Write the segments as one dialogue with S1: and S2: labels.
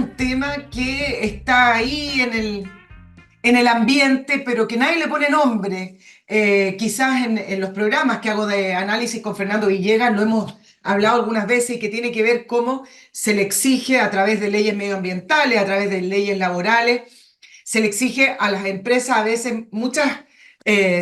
S1: un tema que está ahí en el ambiente, pero que nadie le pone nombre. Quizás en los programas que hago de análisis con Fernando Villegas lo hemos hablado algunas veces y que tiene que ver cómo se le exige a través de leyes medioambientales, a través de leyes laborales, se le exige a las empresas a veces muchas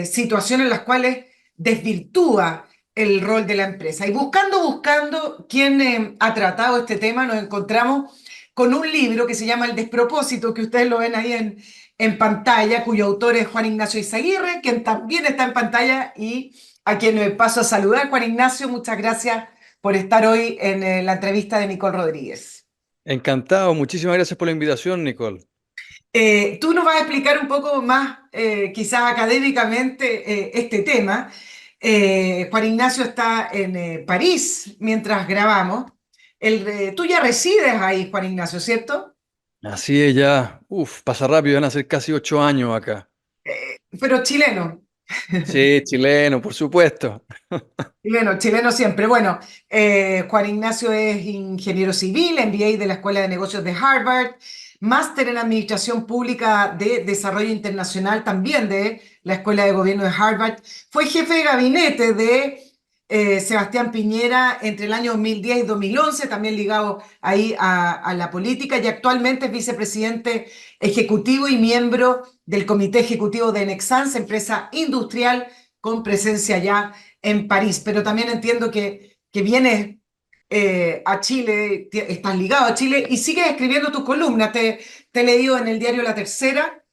S1: situaciones en las cuales desvirtúa el rol de la empresa. Y buscando quién ha tratado este tema, nos encontramos con un libro que se llama El despropósito, que ustedes lo ven ahí en pantalla, cuyo autor es Juan Ignacio Izaguirre, quien también está en pantalla y a quien paso a saludar. Juan Ignacio, muchas gracias por estar hoy en la entrevista de Nicole Rodríguez.
S2: Encantado, muchísimas gracias por la invitación, Nicole.
S1: Tú nos vas a explicar un poco más, quizás académicamente, este tema. Juan Ignacio está en París mientras grabamos. Tú ya resides ahí, Juan Ignacio, ¿cierto?
S2: Así es ya, pasa rápido, van a ser casi 8 años acá.
S1: Pero chileno.
S2: Sí, chileno, por supuesto.
S1: Chileno, chileno siempre. Bueno, Juan Ignacio es ingeniero civil, MBA de la Escuela de Negocios de Harvard, máster en Administración Pública de Desarrollo Internacional también de la Escuela de Gobierno de Harvard. Fue jefe de gabinete de Sebastián Piñera entre el año 2010 y 2011, también ligado ahí a la política, y actualmente es vicepresidente ejecutivo y miembro del Comité Ejecutivo de Nexans, empresa industrial con presencia ya en París, pero también entiendo que vienes a Chile, estás ligado a Chile y sigues escribiendo tus columnas. Te he leído en el diario La Tercera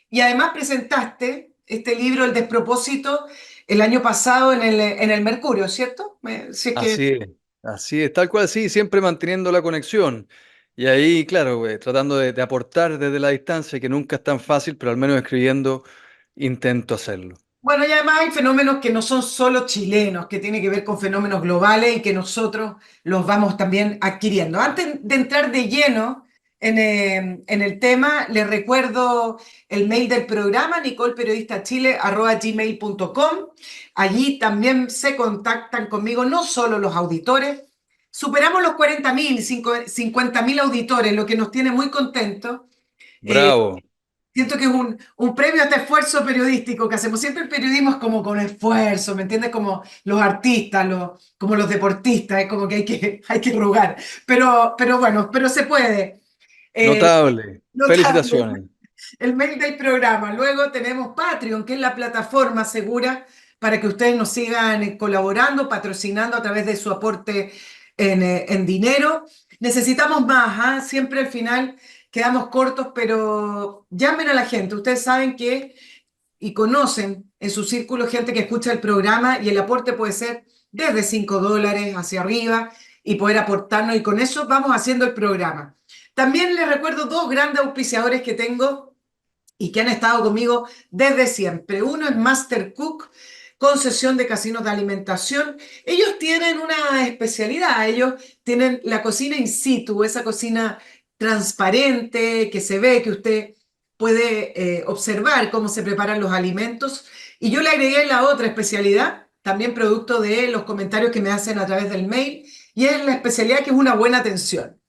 S1: y además presentaste este libro, El despropósito, el año pasado en el Mercurio, ¿cierto? Si es que,
S2: Así es, tal cual, sí, siempre manteniendo la conexión. Y ahí, claro, tratando de aportar desde la distancia, que nunca es tan fácil, pero al menos escribiendo intento hacerlo.
S1: bueno, y además hay fenómenos que no son solo chilenos, que tienen que ver con fenómenos globales y que nosotros los vamos también adquiriendo. Antes de entrar de lleno en el tema, les recuerdo el mail del programa, nicolperiodistachile@gmail.com. Allí también se contactan conmigo no solo los auditores, superamos los 40.000, 50.000 auditores, lo que nos tiene muy contentos. Eh,
S2: Bravo.
S1: Siento que es un premio a este esfuerzo periodístico que hacemos. Siempre el periodismo es como con esfuerzo, ¿me entiendes? Como los artistas, como los deportistas, es como que hay que rogar. Pero bueno, pero se puede. Eh,
S2: Notable.
S1: Notable
S2: Felicitaciones.
S1: el mail del programa. Luego tenemos Patreon, que es la plataforma segura para que ustedes nos sigan colaborando, patrocinando a través de su aporte en dinero. Necesitamos más, ¿ah? Siempre al final quedamos cortos, pero llamen a la gente. Ustedes saben que y conocen en su círculo gente que escucha el programa y el aporte puede ser desde $5 hacia arriba y poder aportarnos y con eso vamos haciendo el programa. También les recuerdo dos grandes auspiciadores que tengo y que han estado conmigo desde siempre. Uno es Master Cook, concesión de casinos de alimentación. Ellos tienen una especialidad, ellos tienen la cocina in situ, esa cocina transparente que se ve, que usted puede observar cómo se preparan los alimentos. Y yo le agregué la otra especialidad, también producto de los comentarios que me hacen a través del mail, y es la especialidad que es una buena atención.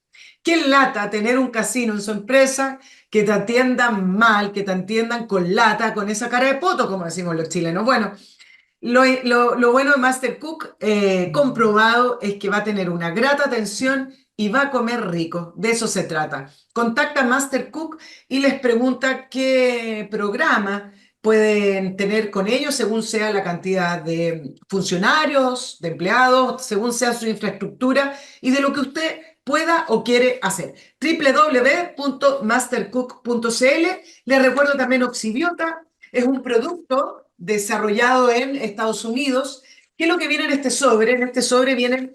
S1: Qué lata tener un casino en su empresa que te atiendan mal, que te atiendan con lata, con esa cara de poto, como decimos los chilenos. Bueno, lo bueno de Master Cook, comprobado, es que va a tener una grata atención y va a comer rico. De eso se trata. Contacta a Master Cook y les pregunta qué programa pueden tener con ellos según sea la cantidad de funcionarios, de empleados, según sea su infraestructura y de lo que usted pueda o quiere hacer. www.mastercook.cl. Les recuerdo también Oxibiota, es un producto desarrollado en Estados Unidos. ¿Qué es lo que viene en este sobre? En este sobre vienen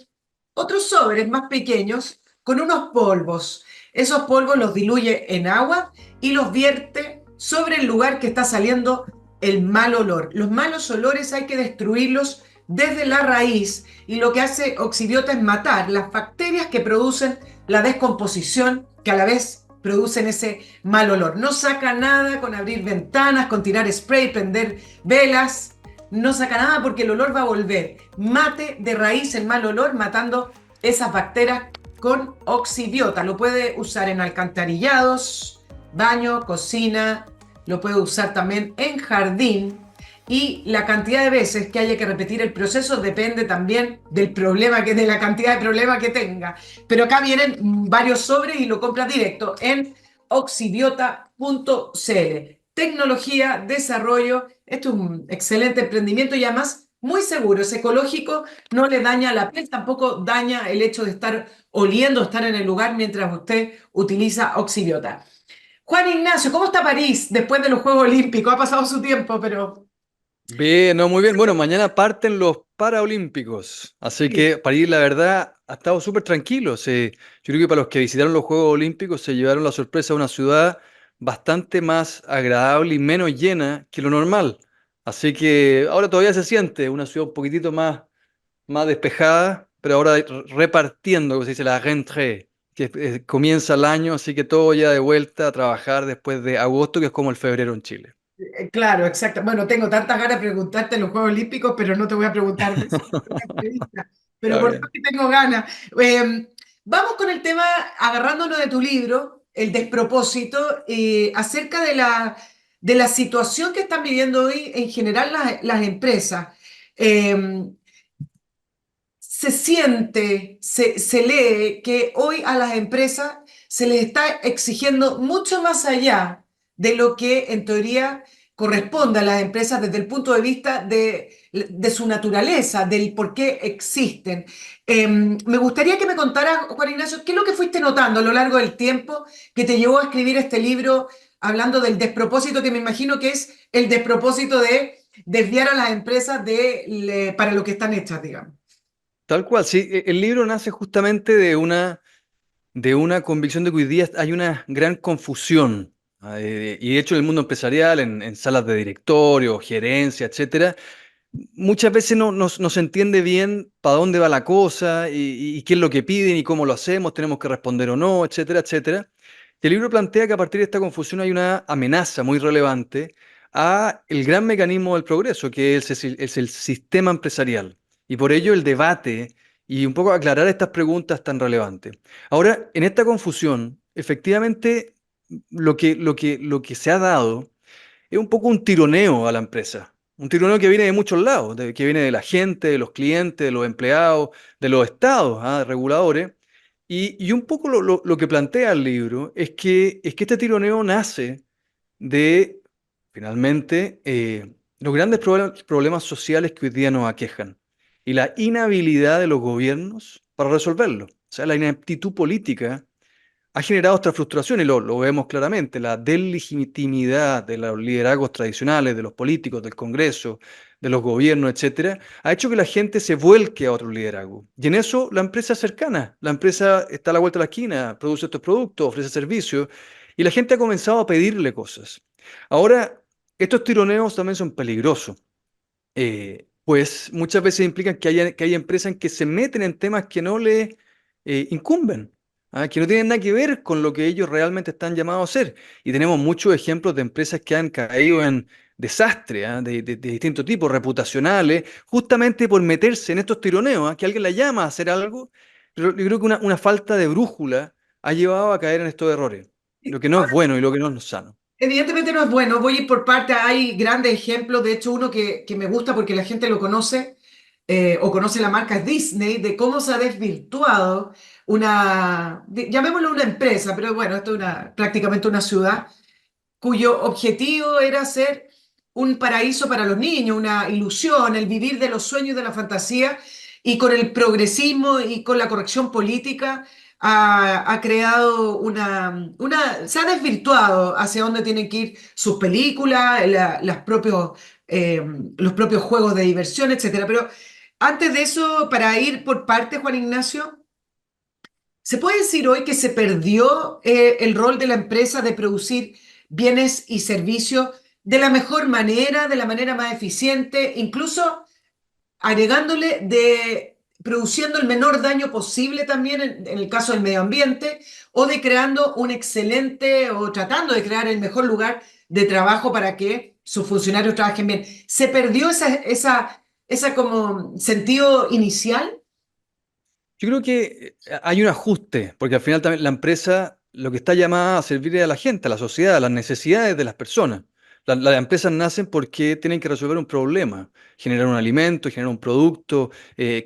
S1: otros sobres más pequeños con unos polvos. Esos polvos los diluye en agua y los vierte sobre el lugar que está saliendo el mal olor. Los malos olores hay que destruirlos desde la raíz y lo que hace Oxibiota es matar las bacterias que producen la descomposición, que a la vez producen ese mal olor. No saca nada con abrir ventanas, con tirar spray, prender velas. No saca nada porque el olor va a volver. Mate de raíz el mal olor matando esas bacterias con Oxibiota. Lo puede usar en alcantarillados, baño, cocina, lo puede usar también en jardín. Y la cantidad de veces que haya que repetir el proceso depende también del problema, de la cantidad de problemas que tenga. Pero acá vienen varios sobres y lo compras directo en oxibiota.cl. Tecnología, desarrollo, esto es un excelente emprendimiento y además muy seguro, es ecológico, no le daña la piel, tampoco daña el hecho de estar oliendo, estar en el lugar mientras usted utiliza Oxibiota. Juan Ignacio, ¿cómo está París después de los Juegos Olímpicos? Ha pasado su tiempo, pero...
S2: Bien, no, muy bien. Bueno, mañana parten los Paraolímpicos, así
S1: Sí,
S2: que París, la verdad, ha estado súper tranquilo. Yo creo que para los que visitaron los Juegos Olímpicos se llevaron la sorpresa de una ciudad bastante más agradable y menos llena que lo normal. Así que ahora todavía se siente una ciudad un poquitito más despejada, pero ahora repartiendo, como se dice, la rentrée, que comienza el año, así que todo ya de vuelta a trabajar después de agosto, que es como el febrero en Chile.
S1: claro, exacto. Bueno, tengo tantas ganas de preguntarte en los Juegos Olímpicos, pero no te voy a preguntar de eso en la entrevista. Pero
S2: Está
S1: por eso
S2: bien.
S1: que tengo ganas. Vamos con el tema, agarrándonos de tu libro, El despropósito, acerca de la situación que están viviendo hoy en general las empresas. Eh, Se siente, se lee que hoy a las empresas se les está exigiendo mucho más allá de lo que en teoría corresponde a las empresas desde el punto de vista de su naturaleza, del por qué existen. Me gustaría que me contaras, Juan Ignacio, qué es lo que fuiste notando a lo largo del tiempo que te llevó a escribir este libro hablando del despropósito, que me imagino que es el despropósito de desviar a las empresas para lo que están hechas, digamos.
S2: Tal cual, sí. El libro nace justamente de una convicción de que hoy día hay una gran confusión. Y de hecho en el mundo empresarial, en salas de directorio, gerencia, etcétera, muchas veces no se entiende bien para dónde va la cosa y qué es lo que piden y cómo lo hacemos, tenemos que responder o no, etcétera, etcétera. Y el libro plantea que a partir de esta confusión hay una amenaza muy relevante a el gran mecanismo del progreso, que es el sistema empresarial. Y por ello el debate y un poco aclarar estas preguntas tan relevantes. Ahora, en esta confusión, efectivamente, lo que se ha dado es un poco un tironeo a la empresa. Un tironeo que viene de muchos lados, que viene de la gente, de los clientes, de los empleados, de los estados, reguladores. Y un poco lo que plantea el libro es que este tironeo nace de, finalmente, los grandes problemas sociales que hoy día nos aquejan y la inhabilidad de los gobiernos para resolverlo. O sea, la ineptitud política ha generado esta frustración y lo vemos claramente, la deslegitimidad de los liderazgos tradicionales, de los políticos, del Congreso, de los gobiernos, etcétera, ha hecho que la gente se vuelque a otro liderazgo. Y en eso la empresa es cercana, la empresa está a la vuelta de la esquina, produce estos productos, ofrece servicios, y la gente ha comenzado a pedirle cosas. Ahora, estos tironeos también son peligrosos, pues muchas veces implican que hay empresas que se meten en temas que no les incumben, que no tienen nada que ver con lo que ellos realmente están llamados a hacer. Y tenemos muchos ejemplos de empresas que han caído en desastre, de distintos tipos, reputacionales, justamente por meterse en estos tironeos, que alguien la llama a hacer algo, pero yo creo que una falta de brújula ha llevado a caer en estos errores, lo que no es bueno y lo que no es sano.
S1: Evidentemente no es bueno, voy a ir por parte, hay grandes ejemplos, de hecho uno que me gusta porque la gente lo conoce o conoce la marca es Disney, de cómo se ha desvirtuado llamémoslo una empresa, pero bueno, esto es prácticamente una ciudad, cuyo objetivo era ser un paraíso para los niños, una ilusión, el vivir de los sueños, de la fantasía, y con el progresismo y con la corrección política ha creado se ha desvirtuado hacia dónde tienen que ir sus películas, eh, los propios juegos de diversión, etcétera. Pero antes de eso, para ir por parte, Juan Ignacio, ¿se puede decir hoy que se perdió el rol de la empresa de producir bienes y servicios de la mejor manera, de la manera más eficiente, incluso agregándole produciendo el menor daño posible también en el caso del medio ambiente, o de creando un excelente o tratando de crear el mejor lugar de trabajo para que sus funcionarios trabajen bien? ¿Se perdió esa como sentido inicial?
S2: Yo creo que hay un ajuste, porque al final también la empresa lo que está llamada a servir es a la gente, a la sociedad, a las necesidades de las personas. Las empresas nacen porque tienen que resolver un problema, generar un alimento, generar un producto,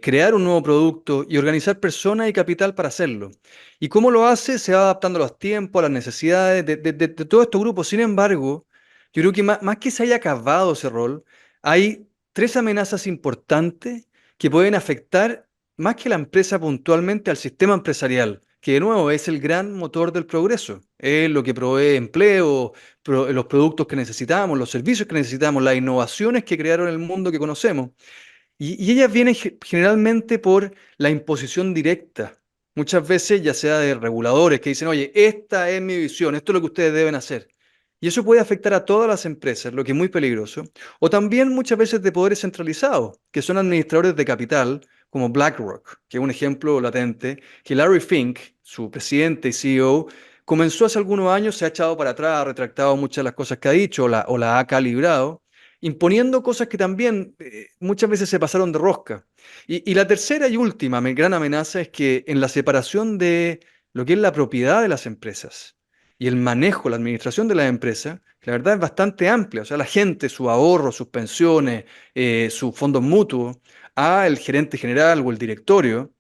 S2: crear un nuevo producto y organizar personas y capital para hacerlo. ¿Y cómo lo hace? Se va adaptando a los tiempos, a las necesidades de todos estos grupos. Sin embargo, yo creo que más que se haya acabado ese rol, hay tres amenazas importantes que pueden afectar más que la empresa puntualmente al sistema empresarial, que de nuevo es el gran motor del progreso, es lo que provee empleo, los productos que necesitamos, los servicios que necesitamos, las innovaciones que crearon el mundo que conocemos. Y ellas vienen generalmente por la imposición directa, muchas veces ya sea de reguladores que dicen, oye, esta es mi visión, esto es lo que ustedes deben hacer. Y eso puede afectar a todas las empresas, lo que es muy peligroso. O también muchas veces de poderes centralizados, que son administradores de capital, como BlackRock, que es un ejemplo latente, que Larry Fink, su presidente y CEO, comenzó hace algunos años, se ha echado para atrás, ha retractado muchas de las cosas que ha dicho o la ha calibrado, imponiendo cosas que también muchas veces se pasaron de rosca. Y la tercera y última gran amenaza es que en la separación de lo que es la propiedad de las empresas y el manejo, la administración de las empresas, que la verdad es bastante amplia, o sea, la gente, su ahorro, sus pensiones, sus fondos mutuos, a el gerente general o el directorio,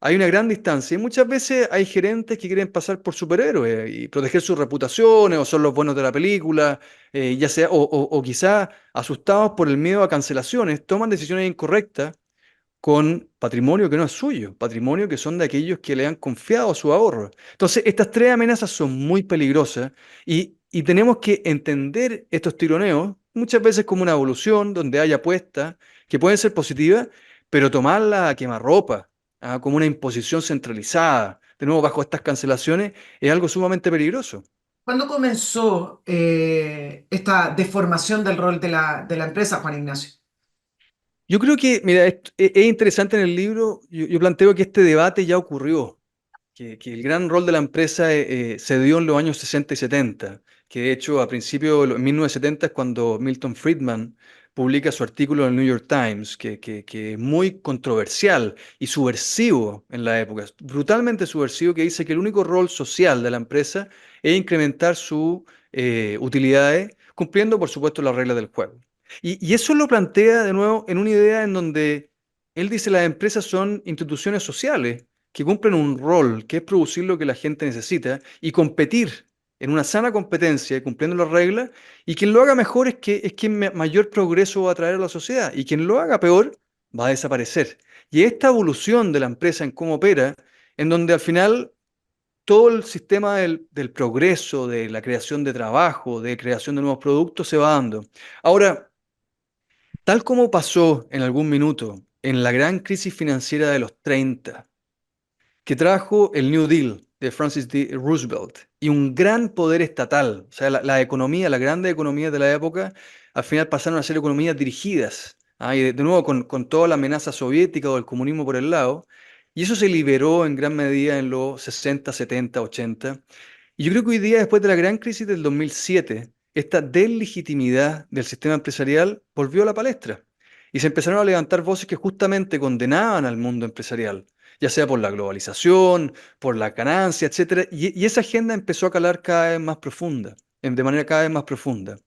S2: hay una gran distancia y muchas veces hay gerentes que quieren pasar por superhéroes y proteger sus reputaciones o son los buenos de la película, ya sea, o quizá asustados por el miedo a cancelaciones, toman decisiones incorrectas con patrimonio que no es suyo, patrimonio que son de aquellos que le han confiado su ahorro. Entonces, estas tres amenazas son muy peligrosas y tenemos que entender estos tironeos muchas veces como una evolución donde hay apuestas que pueden ser positivas, pero tomarla a quemarropa, como una imposición centralizada, de nuevo bajo estas cancelaciones, es algo sumamente peligroso.
S1: ¿Cuándo comenzó esta deformación del rol de la empresa, Juan Ignacio?
S2: Yo creo que, mira, es interesante en el libro, yo planteo que este debate ya ocurrió. Que el gran rol de la empresa se dio en los años 60 y 70, que de hecho a principios de los 1970 es cuando Milton Friedman publica su artículo en el New York Times, que es muy controversial y subversivo en la época, brutalmente subversivo, que dice que el único rol social de la empresa es incrementar sus utilidades, cumpliendo por supuesto las reglas del juego. Y eso lo plantea de nuevo en una idea en donde él dice las empresas son instituciones sociales que cumplen un rol, que es producir lo que la gente necesita y competir en una sana competencia, cumpliendo las reglas, y quien lo haga mejor es quien mayor progreso va a traer a la sociedad, y quien lo haga peor va a desaparecer. Y esta evolución de la empresa en cómo opera, en donde al final todo el sistema del progreso, de la creación de trabajo, de creación de nuevos productos, se va dando. Ahora, tal como pasó en algún minuto en la gran crisis financiera de los 30, que trajo el New Deal de Francis D. Roosevelt y un gran poder estatal. O sea, la economía, las grandes economías de la época, al final pasaron a ser economías dirigidas. Y de nuevo con toda la amenaza soviética o el comunismo por el lado. Y eso se liberó en gran medida en los 60, 70, 80. Y yo creo que hoy día, después de la gran crisis del 2007, esta deslegitimidad del sistema empresarial volvió a la palestra. Y se empezaron a levantar voces que justamente condenaban al mundo empresarial, ya sea por la globalización, por la ganancia, etcétera. Y esa agenda empezó a calar cada vez más profunda, de manera cada vez más profunda.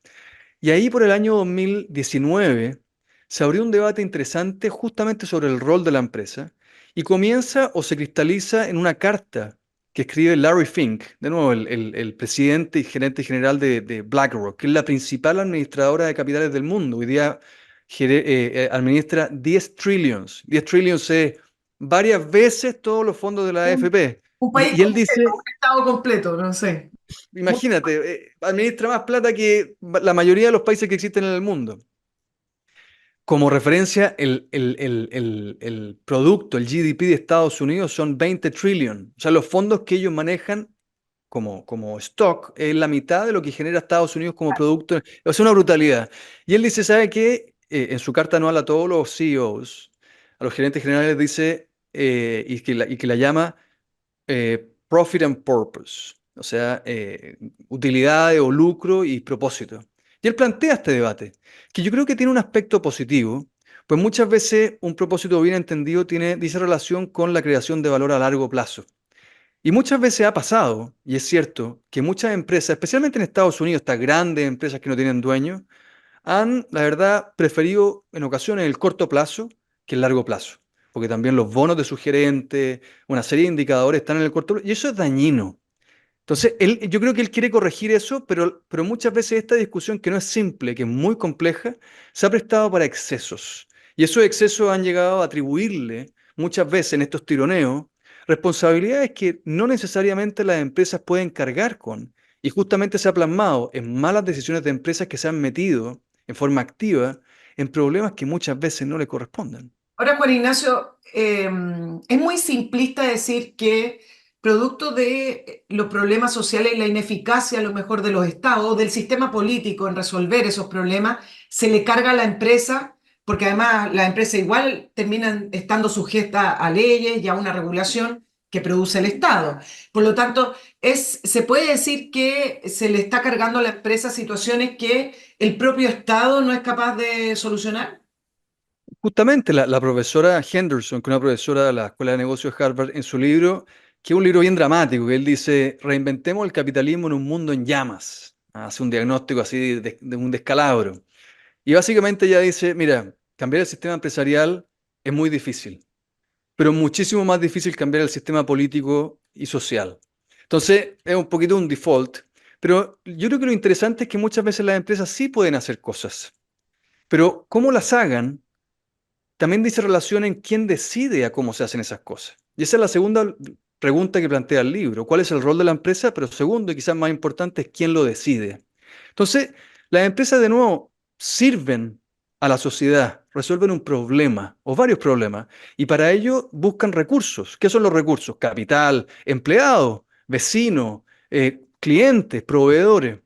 S2: Y ahí por el año 2019 se abrió un debate interesante justamente sobre el rol de la empresa y comienza o se cristaliza en una carta que escribe Larry Fink, de nuevo el presidente y gerente general de BlackRock, que es la principal administradora de capitales del mundo. Hoy día administra 10 trillions. 10 trillions es varias veces todos los fondos de la AFP.
S1: Un país
S2: Y él
S1: completo,
S2: dice,
S1: un estado completo, no sé.
S2: imagínate, administra más plata que la mayoría de los países que existen en el mundo. Como referencia, el producto, el GDP de Estados Unidos son 20 trillion. O sea, los fondos que ellos manejan como stock es la mitad de lo que genera Estados Unidos como producto. Es una brutalidad. Y él dice, ¿sabe qué? En su carta anual a todos los CEOs, a los gerentes generales, dice, y que la llama profit and purpose, o sea, utilidades o lucro y propósito. Y él plantea este debate, que yo creo que tiene un aspecto positivo, Pues muchas veces un propósito bien entendido dice relación con la creación de valor a largo plazo. Y muchas veces ha pasado, y es cierto, que muchas empresas, especialmente en Estados Unidos, estas grandes empresas que no tienen dueños, han, la verdad, preferido en ocasiones el corto plazo que el largo plazo. Porque también los bonos de su gerente, una serie de indicadores están en el corto plazo, y eso es dañino. Entonces, yo creo que él quiere corregir eso, pero muchas veces esta discusión, que no es simple, que es muy compleja, se ha prestado para excesos. Y esos excesos han llegado a atribuirle, muchas veces en estos tironeos, responsabilidades que no necesariamente las empresas pueden cargar con. Y justamente se ha plasmado en malas decisiones de empresas que se han metido en forma activa en problemas que muchas veces no le corresponden.
S1: Ahora, Juan Ignacio, es muy simplista decir que producto de los problemas sociales y la ineficacia a lo mejor de los estados, del sistema político en resolver esos problemas, se le carga a la empresa, porque además la empresa igual termina estando sujeta a leyes y a una regulación que produce el Estado. Por lo tanto, se puede decir que se le está cargando a la empresa situaciones que el propio Estado no es capaz de solucionar.
S2: Justamente la profesora Henderson, que es una profesora de la Escuela de Negocios de Harvard, en su libro, que es un libro bien dramático, que él dice, reinventemos el capitalismo en un mundo en llamas. Hace un diagnóstico así de un descalabro. Y básicamente ella dice, mira, cambiar el sistema empresarial es muy difícil, pero muchísimo más difícil cambiar el sistema político y social. Entonces, es un poquito un default, pero yo creo que lo interesante es que muchas veces las empresas sí pueden hacer cosas, pero cómo las hagan también dice relación en quién decide a cómo se hacen esas cosas. Y esa es la segunda pregunta que plantea el libro. ¿Cuál es el rol de la empresa? Pero segundo, y quizás más importante, es quién lo decide. Entonces, las empresas de nuevo sirven a la sociedad, resuelven un problema o varios problemas, y para ello buscan recursos. ¿Qué son los recursos? Capital, empleados, vecinos, clientes, proveedores.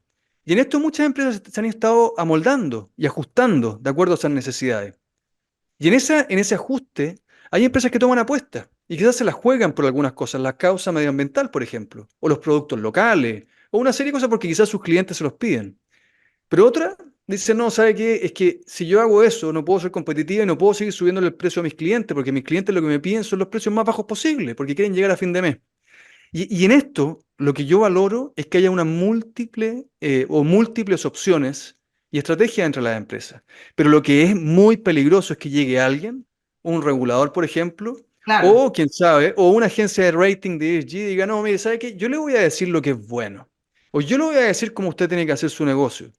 S2: Y en esto muchas empresas se han estado amoldando y ajustando de acuerdo a esas necesidades. Y en ese ajuste hay empresas que toman apuestas y quizás se las juegan por algunas cosas, la causa medioambiental, por ejemplo, o los productos locales, o una serie de cosas porque quizás sus clientes se los piden. Pero otra dice, no, ¿sabe qué? Es que si yo hago eso, no puedo ser competitiva y no puedo seguir subiendo el precio a mis clientes, porque mis clientes lo que me piden son los precios más bajos posibles, porque quieren llegar a fin de mes. Y en esto, lo que yo valoro es que haya una múltiple o múltiples opciones y estrategias entre las empresas. Pero lo que es muy peligroso es que llegue alguien, un regulador, por ejemplo,
S1: Claro.
S2: o quién sabe, o una agencia de rating de ESG y diga, no, mire, ¿sabe qué? Yo le voy a decir lo que es bueno. O yo le voy a decir cómo usted tiene que hacer su negocio.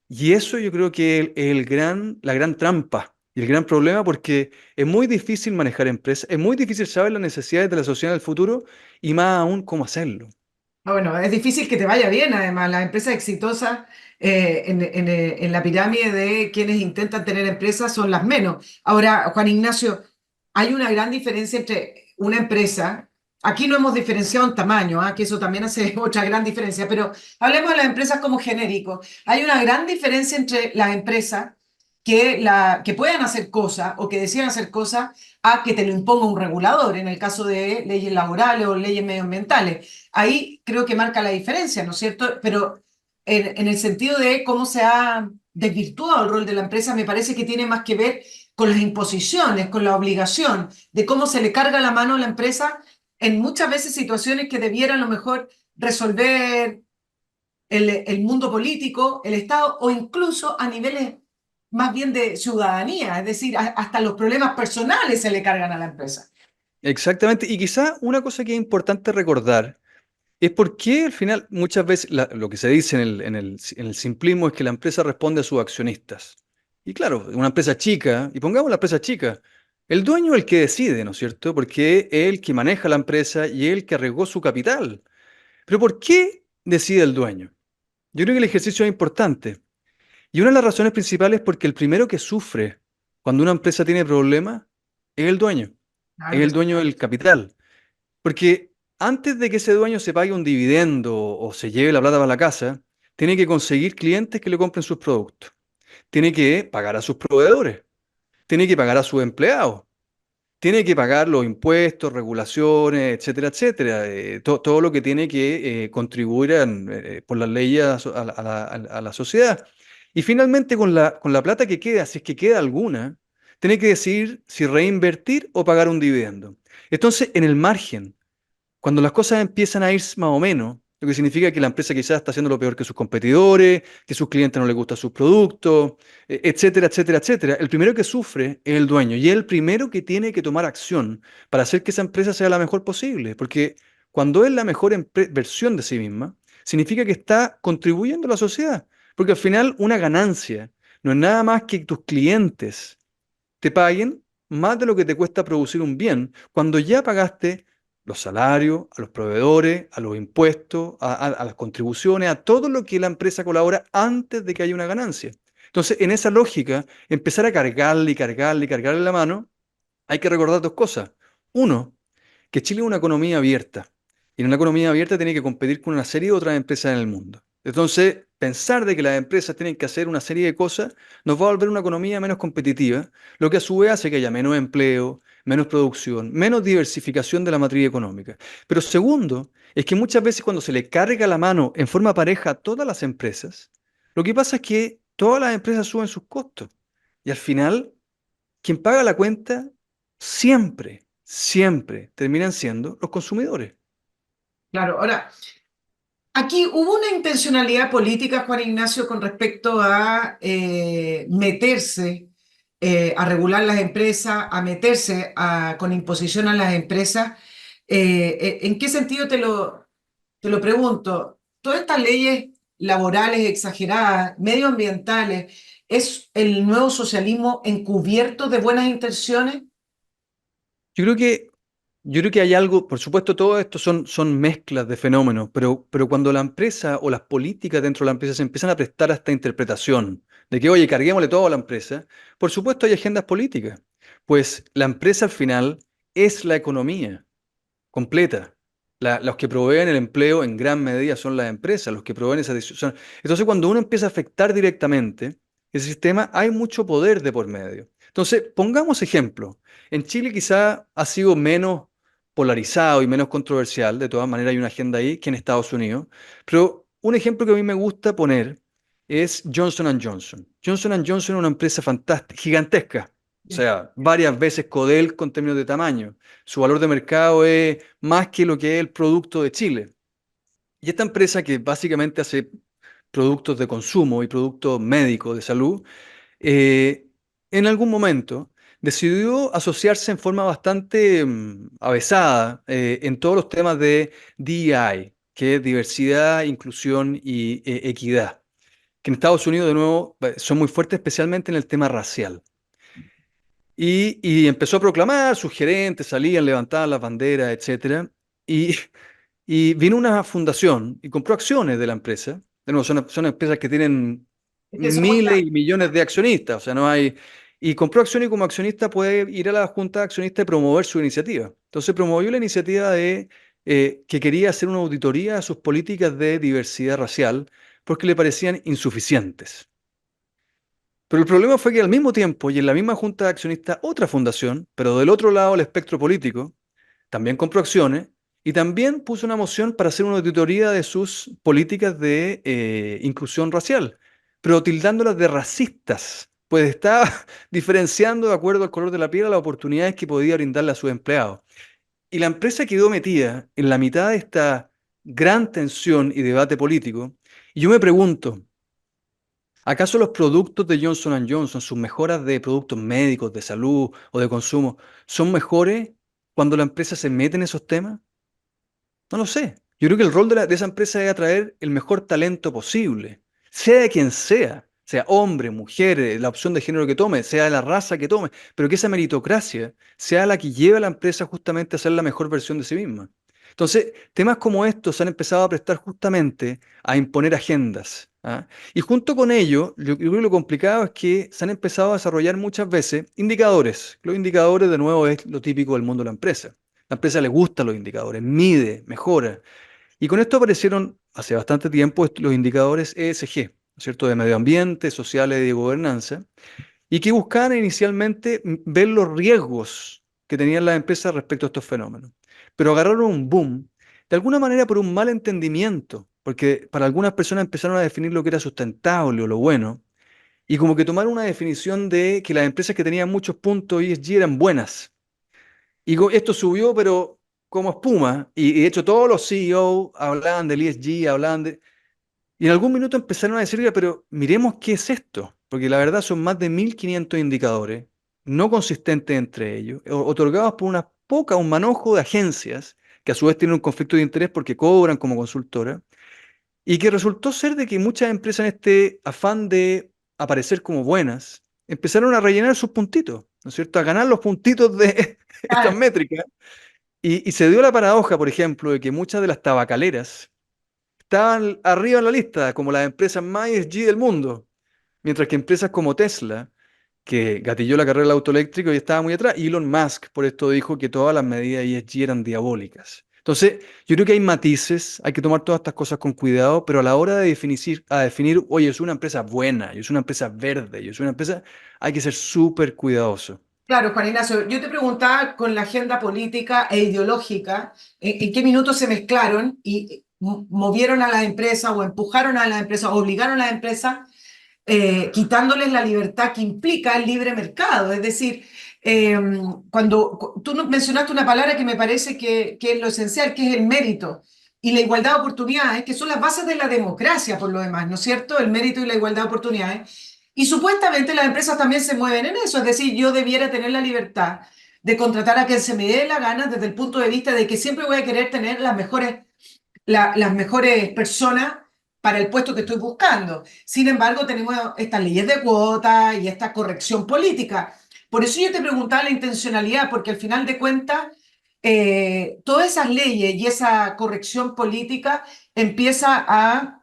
S2: Y eso yo creo que es la gran trampa y el gran problema porque es muy difícil manejar empresas, es muy difícil saber las necesidades de la sociedad en el futuro y más aún cómo hacerlo.
S1: Bueno, es difícil que te vaya bien, además. Las empresas exitosas en la pirámide de quienes intentan tener empresas son las menos. Ahora, Juan Ignacio, hay una gran diferencia entre una empresa. Aquí no hemos diferenciado en tamaño, que eso también hace otra gran diferencia, pero hablemos de las empresas como genérico. Hay una gran diferencia entre las empresas que puedan hacer cosas o que decidan hacer cosas a que te lo imponga un regulador, en el caso de leyes laborales o leyes medioambientales. Ahí creo que marca la diferencia, ¿no es cierto? Pero en el sentido de cómo se ha desvirtuado el rol de la empresa, me parece que tiene más que ver con las imposiciones, con la obligación, de cómo se le carga la mano a la empresa en muchas veces situaciones que debiera a lo mejor resolver el mundo político, el Estado, o incluso a niveles más bien de ciudadanía, es decir, hasta los problemas personales se le cargan a la empresa.
S2: Exactamente. Y quizá una cosa que es importante recordar es por qué al final muchas veces lo que se dice en el simplismo es que la empresa responde a sus accionistas. Y claro, una empresa chica, y pongamos la empresa chica, el dueño es el que decide, ¿no es cierto? Porque es el que maneja la empresa y es el que arriesgó su capital. Pero ¿por qué decide el dueño? Yo creo que el ejercicio es importante. Y una de las razones principales es porque el primero que sufre cuando una empresa tiene problemas es
S1: Claro que
S2: el
S1: sí.
S2: dueño del capital. Porque antes de que ese dueño se pague un dividendo o se lleve la plata para la casa, tiene que conseguir clientes que le compren sus productos. Tiene que pagar a sus proveedores. Tiene que pagar a sus empleados. Tiene que pagar los impuestos, regulaciones, etcétera, etcétera. Todo lo que tiene que contribuir por las leyes a la sociedad. Y finalmente, con la plata que queda, si es que queda alguna, tiene que decidir si reinvertir o pagar un dividendo. Entonces, en el margen, cuando las cosas empiezan a ir más o menos, lo que significa que la empresa quizás está haciendo lo peor que sus competidores, que a sus clientes no les gustan sus productos, etcétera, etcétera, etcétera. El primero que sufre es el dueño y es el primero que tiene que tomar acción para hacer que esa empresa sea la mejor posible. Porque cuando es la mejor versión de sí misma, significa que está contribuyendo a la sociedad. Porque al final una ganancia no es nada más que tus clientes te paguen más de lo que te cuesta producir un bien, cuando ya pagaste los salarios, a los proveedores, a los impuestos, a las contribuciones, a todo lo que la empresa colabora antes de que haya una ganancia. Entonces, en esa lógica, empezar a cargarle y cargarle y cargarle la mano, hay que recordar dos cosas. Uno, que Chile es una economía abierta. Y en una economía abierta tiene que competir con una serie de otras empresas en el mundo. Entonces, pensar de que las empresas tienen que hacer una serie de cosas nos va a volver una economía menos competitiva, lo que a su vez hace que haya menos empleo, menos producción, menos diversificación de la matriz económica. Pero segundo, es que muchas veces cuando se le carga la mano en forma pareja a todas las empresas, lo que pasa es que todas las empresas suben sus costos. Y al final quien paga la cuenta siempre, siempre terminan siendo los consumidores.
S1: Claro, ahora, aquí hubo una intencionalidad política, Juan Ignacio, con respecto a meterse, a regular las empresas, a meterse con imposición a las empresas. ¿En qué sentido te lo pregunto? Todas estas leyes laborales exageradas, medioambientales, ¿es el nuevo socialismo encubierto de buenas intenciones?
S2: Yo creo que, yo creo que hay algo, por supuesto, todo esto son mezclas de fenómenos, pero cuando la empresa o las políticas dentro de la empresa se empiezan a prestar a esta interpretación de que, oye, carguémosle todo a la empresa, por supuesto hay agendas políticas. Pues la empresa al final es la economía completa. Los que proveen el empleo en gran medida son las empresas, los que proveen esa decisión. Entonces, cuando uno empieza a afectar directamente ese sistema, hay mucho poder de por medio. Entonces, pongamos ejemplo. En Chile quizá ha sido menos polarizado y menos controversial, de todas maneras hay una agenda ahí, que en Estados Unidos. Pero un ejemplo que a mí me gusta poner es Johnson Johnson. Johnson Johnson es una empresa fantástica, gigantesca. O sea, varias veces Codel con términos de tamaño. Su valor de mercado es más que lo que es el producto de Chile. Y esta empresa que básicamente hace productos de consumo y productos médicos de salud, eh, en algún momento decidió asociarse en forma bastante avesada en todos los temas de DEI, que es diversidad, inclusión y equidad, que en Estados Unidos de nuevo son muy fuertes especialmente en el tema racial. Y empezó a proclamar, sus gerentes salían, levantaban las banderas, etcétera. Y, y vino una fundación y compró acciones de la empresa. De nuevo, son empresas que tienen
S1: Es que eso
S2: miles
S1: cuesta.
S2: y millones de accionistas, o sea, no hay... Y compró acciones y como accionista puede ir a la junta de accionistas y promover su iniciativa. Entonces promovió la iniciativa de que quería hacer una auditoría a sus políticas de diversidad racial porque le parecían insuficientes. Pero el problema fue que al mismo tiempo y en la misma junta de accionistas, otra fundación, pero del otro lado del espectro político, también compró acciones y también puso una moción para hacer una auditoría de sus políticas de inclusión racial, pero tildándolas de racistas, pues estaba diferenciando de acuerdo al color de la piel a las oportunidades que podía brindarle a sus empleados. Y la empresa quedó metida en la mitad de esta gran tensión y debate político. Y yo me pregunto, ¿acaso los productos de Johnson Johnson, sus mejoras de productos médicos, de salud o de consumo, son mejores cuando la empresa se mete en esos temas? No lo sé. Yo creo que el rol de esa empresa es atraer el mejor talento posible, sea de quien sea hombre, mujer, la opción de género que tome, sea de la raza que tome, pero que esa meritocracia sea la que lleve a la empresa justamente a ser la mejor versión de sí misma. Entonces, temas como estos se han empezado a prestar justamente a imponer agendas. ¿Ah? Y junto con ello, yo creo que lo complicado es que se han empezado a desarrollar muchas veces indicadores. Los indicadores, de nuevo, es lo típico del mundo de la empresa. La empresa le gustan los indicadores, mide, mejora. Y con esto aparecieron hace bastante tiempo los indicadores ESG, ¿no es cierto?, de medio ambiente, sociales y de gobernanza, y que buscaban inicialmente ver los riesgos que tenían las empresas respecto a estos fenómenos. Pero agarraron un boom, de alguna manera por un mal entendimiento, porque para algunas personas empezaron a definir lo que era sustentable o lo bueno, y como que tomaron una definición de que las empresas que tenían muchos puntos ESG eran buenas. Y esto subió, pero como espuma, y de hecho todos los CEO hablaban del ESG, hablaban de... Y en algún minuto empezaron a decir, "Oiga, pero miremos qué es esto, porque la verdad son más de 1.500 indicadores, no consistentes entre ellos, otorgados por un manojo de agencias, que a su vez tienen un conflicto de interés porque cobran como consultora, y que resultó ser de que muchas empresas en este afán de aparecer como buenas, empezaron a rellenar sus puntitos, ¿no es cierto? A ganar los puntitos de estas
S1: Claro.
S2: métricas. Y se dio la paradoja, por ejemplo, de que muchas de las tabacaleras estaban arriba en la lista, como las empresas más ESG del mundo, mientras que empresas como Tesla, que gatilló la carrera del auto eléctrico y estaba muy atrás, y Elon Musk por esto dijo que todas las medidas ESG eran diabólicas. Entonces, yo creo que hay matices, hay que tomar todas estas cosas con cuidado, pero a la hora de definir, oye, es una empresa buena, yo es una empresa verde, yo es una empresa, hay que ser súper cuidadoso.
S1: Claro, Juan Ignacio, yo te preguntaba con la agenda política e ideológica, en qué minutos se mezclaron y movieron a las empresas o empujaron a las empresas, obligaron a las empresas, quitándoles la libertad que implica el libre mercado. Es decir, eh, tú mencionaste una palabra que me parece que es lo esencial, que es el mérito y la igualdad de oportunidades, que son las bases de la democracia, por lo demás, ¿no es cierto? El mérito y la igualdad de oportunidades. Y supuestamente las empresas también se mueven en eso, es decir, yo debiera tener la libertad de contratar a quien se me dé la gana desde el punto de vista de que siempre voy a querer tener las mejores personas para el puesto que estoy buscando. Sin embargo, tenemos estas leyes de cuota y esta corrección política. Por eso yo te preguntaba la intencionalidad, porque al final de cuentas, todas esas leyes y esa corrección política empieza a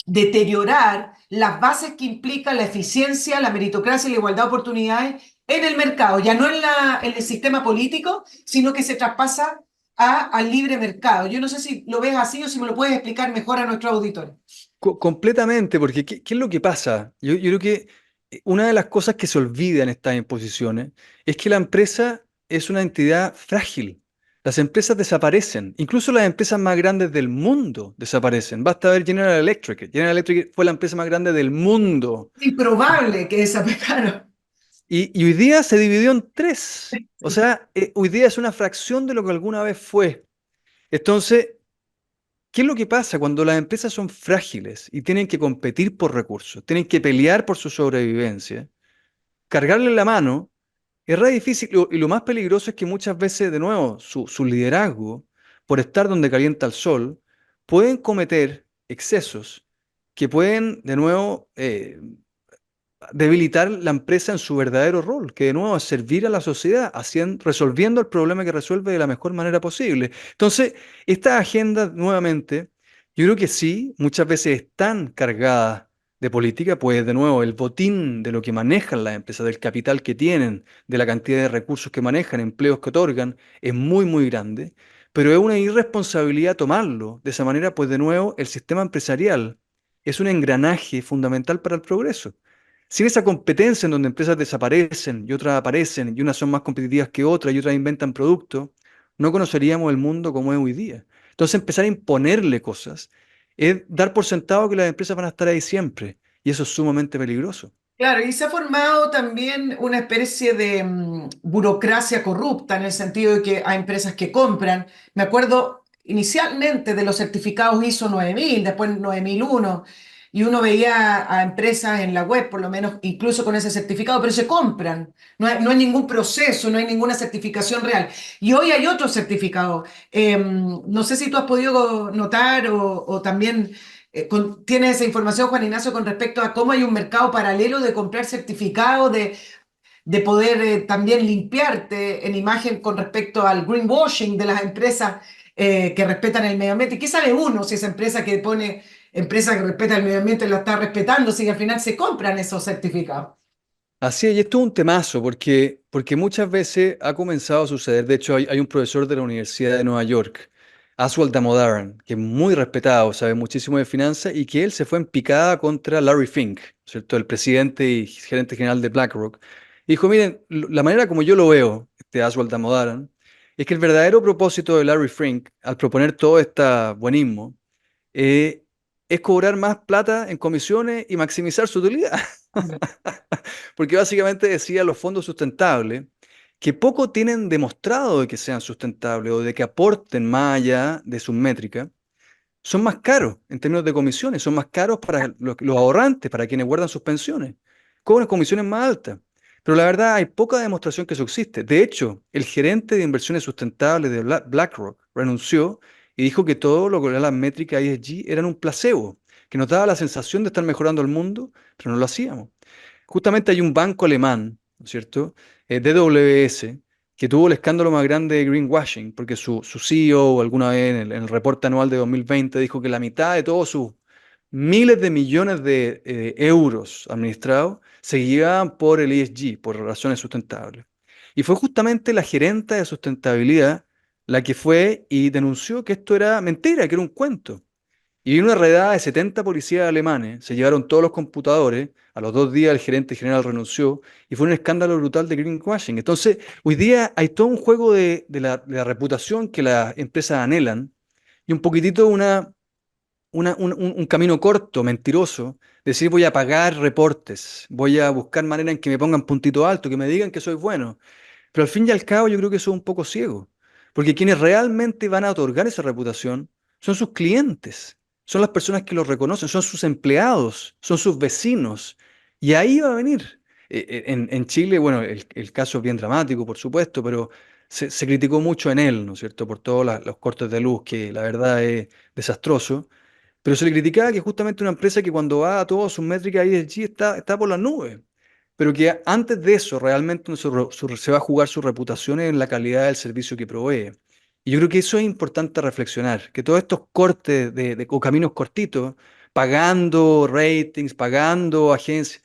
S1: deteriorar las bases que implica la eficiencia, la meritocracia y la igualdad de oportunidades en el mercado, ya no en el sistema político, sino que se traspasa al libre mercado. Yo no sé si lo ves así o si me lo puedes explicar mejor a nuestro auditorio.
S2: Completamente, porque ¿qué es lo que pasa? Yo creo que una de las cosas que se olvida en estas imposiciones es que la empresa es una entidad frágil. Las empresas desaparecen, incluso las empresas más grandes del mundo desaparecen. Basta ver General Electric. General Electric fue la empresa más grande del mundo.
S1: Improbable que desapegaron.
S2: Y hoy día se dividió en tres. O sea, hoy día es una fracción de lo que alguna vez fue. Entonces, ¿qué es lo que pasa cuando las empresas son frágiles y tienen que competir por recursos, tienen que pelear por su sobrevivencia? Cargarle la mano es re difícil y lo más peligroso es que muchas veces, de nuevo, su liderazgo, por estar donde calienta el sol, pueden cometer excesos que pueden, de nuevo, debilitar la empresa en su verdadero rol, que de nuevo es servir a la sociedad, resolviendo el problema que resuelve de la mejor manera posible. Entonces, estas agendas, nuevamente, yo creo que sí, muchas veces están cargadas de política, pues de nuevo, el botín de lo que manejan las empresas, del capital que tienen, de la cantidad de recursos que manejan, empleos que otorgan, es muy, muy grande, pero es una irresponsabilidad tomarlo de esa manera, pues de nuevo, el sistema empresarial es un engranaje fundamental para el progreso. Sin esa competencia en donde empresas desaparecen y otras aparecen y unas son más competitivas que otras y otras inventan productos, no conoceríamos el mundo como es hoy día. Entonces empezar a imponerle cosas es dar por sentado que las empresas van a estar ahí siempre y eso es sumamente peligroso.
S1: Claro, y se ha formado también una especie de burocracia corrupta en el sentido de que hay empresas que compran. Me acuerdo inicialmente de los certificados ISO 9000, después 9001, y uno veía a empresas en la web, por lo menos incluso con ese certificado, pero se compran. No hay ningún proceso, no hay ninguna certificación real. Y hoy hay otro certificado. No sé si tú has podido notar o también ¿tienes esa información, Juan Ignacio, con respecto a cómo hay un mercado paralelo de comprar certificados, de poder también limpiarte en imagen con respecto al greenwashing de las empresas que respetan el medio ambiente? ¿Qué sabe uno si esa empresa que pone empresa que respeta el medio ambiente la está respetando, si al final se compran esos certificados?
S2: Así es, y esto es un temazo porque muchas veces ha comenzado a suceder. De hecho, hay un profesor de la Universidad de Nueva York, Oswald Damodaran, que es muy respetado, sabe muchísimo de finanzas y que él se fue en picada contra Larry Fink, ¿cierto? El presidente y gerente general de BlackRock. Y dijo, miren, la manera como yo lo veo, este Oswald Damodaran, es que el verdadero propósito de Larry Fink, al proponer todo este buenismo, eh, es cobrar más plata en comisiones y maximizar su utilidad. Porque básicamente decía los fondos sustentables que poco tienen demostrado de que sean sustentables o de que aporten más allá de sus métricas, son más caros en términos de comisiones, son más caros para los ahorrantes, para quienes guardan sus pensiones, cobran comisiones más altas. Pero la verdad hay poca demostración que eso existe. De hecho, el gerente de inversiones sustentables de BlackRock renunció y dijo que todo lo que eran las métricas ESG eran un placebo, que nos daba la sensación de estar mejorando el mundo, pero no lo hacíamos. Justamente hay un banco alemán, ¿no es cierto? DWS, que tuvo el escándalo más grande de greenwashing, porque su CEO alguna vez en el reporte anual de 2020 dijo que la mitad de todos sus miles de millones de euros administrados se guiaban por el ESG, por razones sustentables. Y fue justamente la gerenta de sustentabilidad la que fue y denunció que esto era mentira, que era un cuento. Y vino una redada de 70 policías alemanes, se llevaron todos los computadores, a los 2 días el gerente general renunció y fue un escándalo brutal de greenwashing. Entonces, hoy día hay todo un juego de la reputación que las empresas anhelan y un poquitito un camino corto, mentiroso, decir voy a pagar reportes, voy a buscar manera en que me pongan puntito alto, que me digan que soy bueno. Pero al fin y al cabo yo creo que eso es un poco ciego, porque quienes realmente van a otorgar esa reputación son sus clientes, son las personas que los reconocen, son sus empleados, son sus vecinos, y ahí va a venir. En Chile, bueno, el caso es bien dramático, por supuesto, pero se criticó mucho en él, ¿no es cierto?, por todos los cortes de luz, que la verdad es desastroso, pero se le criticaba que justamente una empresa que cuando va a todas sus métricas ESG está por las nubes, pero que antes de eso realmente se va a jugar su reputación en la calidad del servicio que provee. Y yo creo que eso es importante reflexionar, que todos estos cortes o caminos cortitos, pagando ratings, pagando agencias,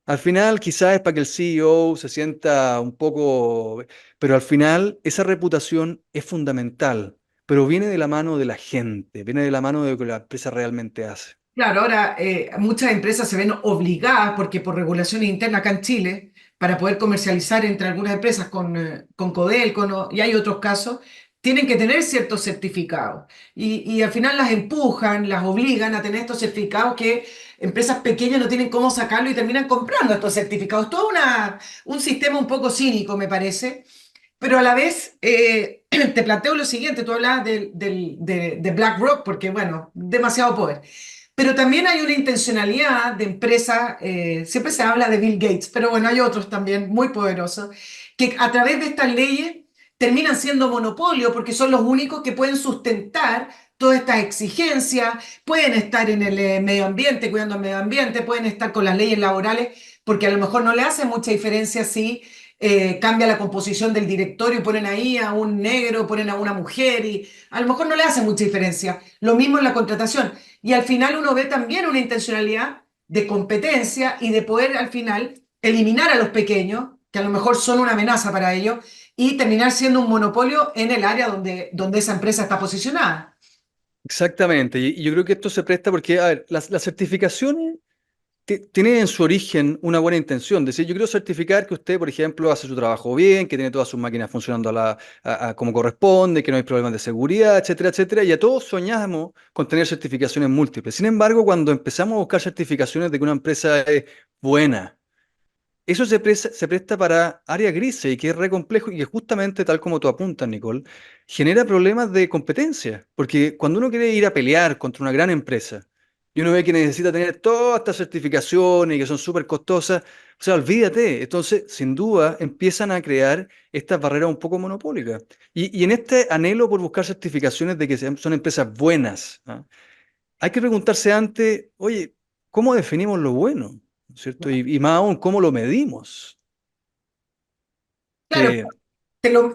S2: al final quizás es para que el CEO se sienta un poco, pero al final esa reputación es fundamental, pero viene de la mano de la gente, viene de la mano de lo que la empresa realmente hace.
S1: Claro, ahora muchas empresas se ven obligadas, porque por regulaciones internas acá en Chile, para poder comercializar entre algunas empresas con Codelco, y hay otros casos, tienen que tener ciertos certificados. Y al final las empujan, las obligan a tener estos certificados que empresas pequeñas no tienen cómo sacarlo y terminan comprando estos certificados. Todo un sistema un poco cínico, me parece. Pero a la vez, te planteo lo siguiente, tú hablabas de BlackRock, porque bueno, demasiado poder. Pero también hay una intencionalidad de empresas, siempre se habla de Bill Gates, pero bueno, hay otros también muy poderosos, que a través de estas leyes terminan siendo monopolio porque son los únicos que pueden sustentar todas estas exigencias, pueden estar en el medio ambiente, cuidando el medio ambiente, pueden estar con las leyes laborales, porque a lo mejor no le hace mucha diferencia si cambia la composición del directorio y ponen ahí a un negro, ponen a una mujer y a lo mejor no le hace mucha diferencia. Lo mismo en la contratación. Y al final uno ve también una intencionalidad de competencia y de poder al final eliminar a los pequeños, que a lo mejor son una amenaza para ellos, y terminar siendo un monopolio en el área donde esa empresa está posicionada.
S2: Exactamente, y yo creo que esto se presta porque, a ver, las certificaciones tienen en su origen una buena intención. Decir, yo quiero certificar que usted, por ejemplo, hace su trabajo bien, que tiene todas sus máquinas funcionando como corresponde, que no hay problemas de seguridad, etcétera, etcétera. Y a todos soñamos con tener certificaciones múltiples. Sin embargo, cuando empezamos a buscar certificaciones de que una empresa es buena, eso se presta para áreas grises y que es re complejo y que justamente, tal como tú apuntas, Nicole, genera problemas de competencia. Porque cuando uno quiere ir a pelear contra una gran empresa y uno ve que necesita tener todas estas certificaciones y que son súper costosas, o sea, olvídate. Entonces, sin duda, empiezan a crear estas barreras un poco monopólicas. Y en este anhelo por buscar certificaciones de que son empresas buenas, ¿ah? Hay que preguntarse antes, oye, ¿cómo definimos lo bueno? ¿No es cierto? Y más aún, ¿cómo lo medimos?
S1: Claro,
S2: Eh,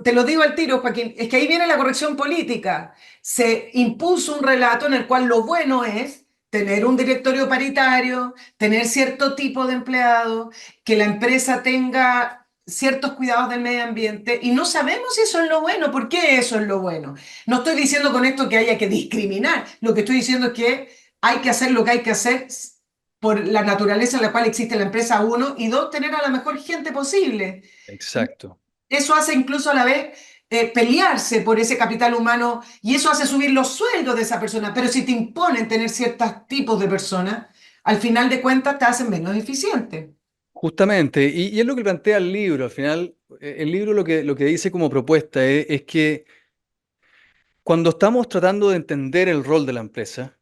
S1: te lo digo al tiro, Joaquín, es que ahí viene la corrección política. Se impuso un relato en el cual lo bueno es tener un directorio paritario, tener cierto tipo de empleados, que la empresa tenga ciertos cuidados del medio ambiente y no sabemos si eso es lo bueno. ¿Por qué eso es lo bueno? No estoy diciendo con esto que haya que discriminar, lo que estoy diciendo es que hay que hacer lo que hay que hacer por la naturaleza en la cual existe la empresa, uno, y dos, tener a la mejor gente posible.
S2: exacto.
S1: Eso hace incluso a la vez pelearse por ese capital humano y eso hace subir los sueldos de esa persona. Pero si te imponen tener ciertos tipos de personas, al final de cuentas te hacen menos eficiente.
S2: Justamente, y es lo que plantea el libro. Al final, el libro lo que dice como propuesta es que cuando estamos tratando de entender el rol de la empresa,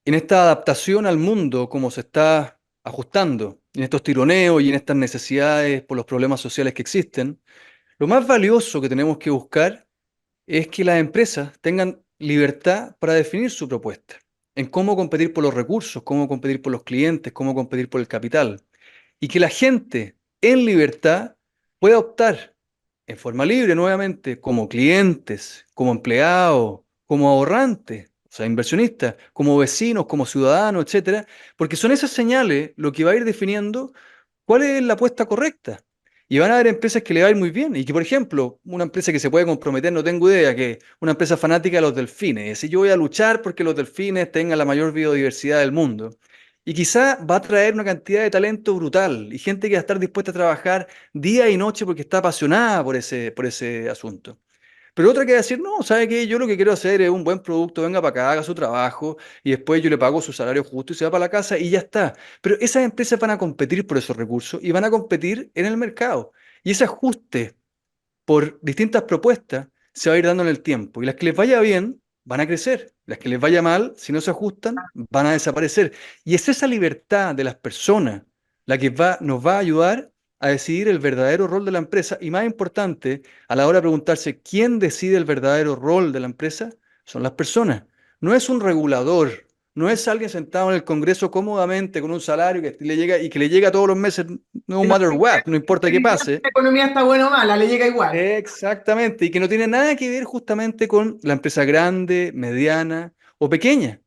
S2: en esta adaptación al mundo, como se está ajustando, en estos tironeos y en estas necesidades por los problemas sociales que existen, lo más valioso que tenemos que buscar es que las empresas tengan libertad para definir su propuesta, en cómo competir por los recursos, cómo competir por los clientes, cómo competir por el capital, y que la gente en libertad pueda optar en forma libre nuevamente como clientes, como empleados, como ahorrantes, o sea, inversionistas, como vecinos, como ciudadanos, etcétera, porque son esas señales lo que va a ir definiendo cuál es la apuesta correcta. Y van a haber empresas que le va a ir muy bien y que, por ejemplo, una empresa que se puede comprometer, no tengo idea, que una empresa fanática de los delfines, es decir, yo voy a luchar porque los delfines tengan la mayor biodiversidad del mundo. Y quizá va a traer una cantidad de talento brutal y gente que va a estar dispuesta a trabajar día y noche porque está apasionada por ese asunto. Pero otra que va a decir, no, ¿sabe qué? Yo lo que quiero hacer es un buen producto, venga para acá, haga su trabajo y después yo le pago su salario justo y se va para la casa y ya está. Pero esas empresas van a competir por esos recursos y van a competir en el mercado. Y ese ajuste por distintas propuestas se va a ir dando en el tiempo. Y las que les vaya bien van a crecer. Las que les vaya mal, si no se ajustan, van a desaparecer. Y es esa libertad de las personas la que nos va a ayudar a decidir el verdadero rol de la empresa. Y más importante, a la hora de preguntarse quién decide el verdadero rol de la empresa, son las personas. No es un regulador, no es alguien sentado en el Congreso cómodamente con un salario que le llega y que le llega todos los meses, no
S1: Que no
S2: matter
S1: tiene
S2: what, no importa
S1: que
S2: qué
S1: ver si
S2: pase.
S1: la economía está buena o mala, le llega igual.
S2: Exactamente, y que no tiene nada que ver justamente con la empresa grande, mediana o pequeña,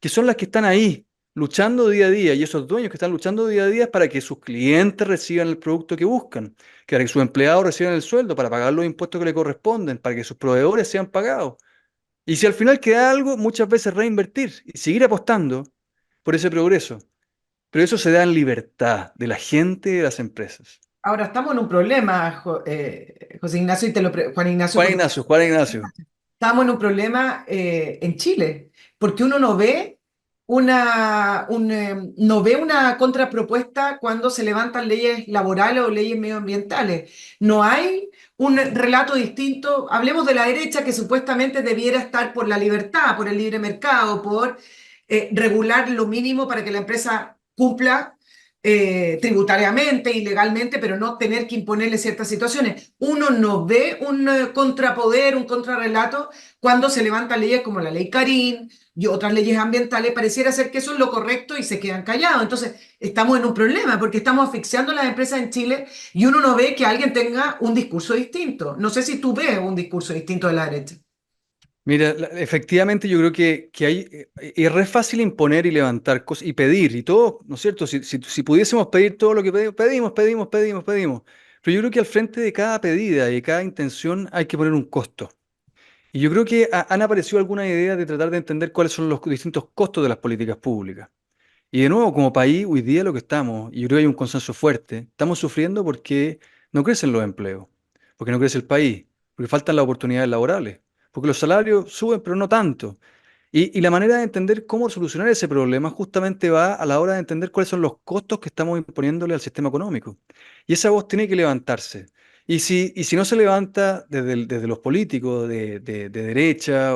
S2: que son las que están ahí luchando día a día, y esos dueños que están luchando día a día es para que sus clientes reciban el producto que buscan, que para que sus empleados reciban el sueldo, para pagar los impuestos que le corresponden, para que sus proveedores sean pagados. Y si al final queda algo, muchas veces reinvertir y seguir apostando por ese progreso. Pero eso se da en libertad de la gente y de las empresas.
S1: Ahora estamos en un problema, José Ignacio, Juan Ignacio,
S2: Juan
S1: porque
S2: Ignacio, Juan Ignacio.
S1: estamos en un problema en Chile, porque uno no ve una contrapropuesta cuando se levantan leyes laborales o leyes medioambientales. No hay un relato distinto. Hablemos de la derecha que supuestamente debiera estar por la libertad, por el libre mercado, por regular lo mínimo para que la empresa cumpla tributariamente y legalmente, pero no tener que imponerle ciertas situaciones. Uno no ve un contrapoder, un contrarrelato cuando se levantan leyes como la ley Carín y otras leyes ambientales. Pareciera ser que eso es lo correcto y se quedan callados. Entonces, estamos en un problema porque estamos asfixiando a las empresas en Chile y uno no ve que alguien tenga un discurso distinto. No sé si tú ves un discurso distinto de la derecha.
S2: Mira, efectivamente yo creo que es re fácil imponer y levantar cosas y pedir y todo, ¿no es cierto? Si pudiésemos pedir todo lo que pedimos. Pero yo creo que al frente de cada pedida y de cada intención hay que poner un costo. Y yo creo que han aparecido algunas ideas de tratar de entender cuáles son los distintos costos de las políticas públicas. Y de nuevo, como país, hoy día lo que estamos, y yo creo que hay un consenso fuerte, estamos sufriendo porque no crecen los empleos, porque no crece el país, porque faltan las oportunidades laborales, porque los salarios suben, pero no tanto. Y la manera de entender cómo solucionar ese problema justamente va a la hora de entender cuáles son los costos que estamos imponiéndole al sistema económico. Y esa voz tiene que levantarse. Y si no se levanta desde los políticos de derecha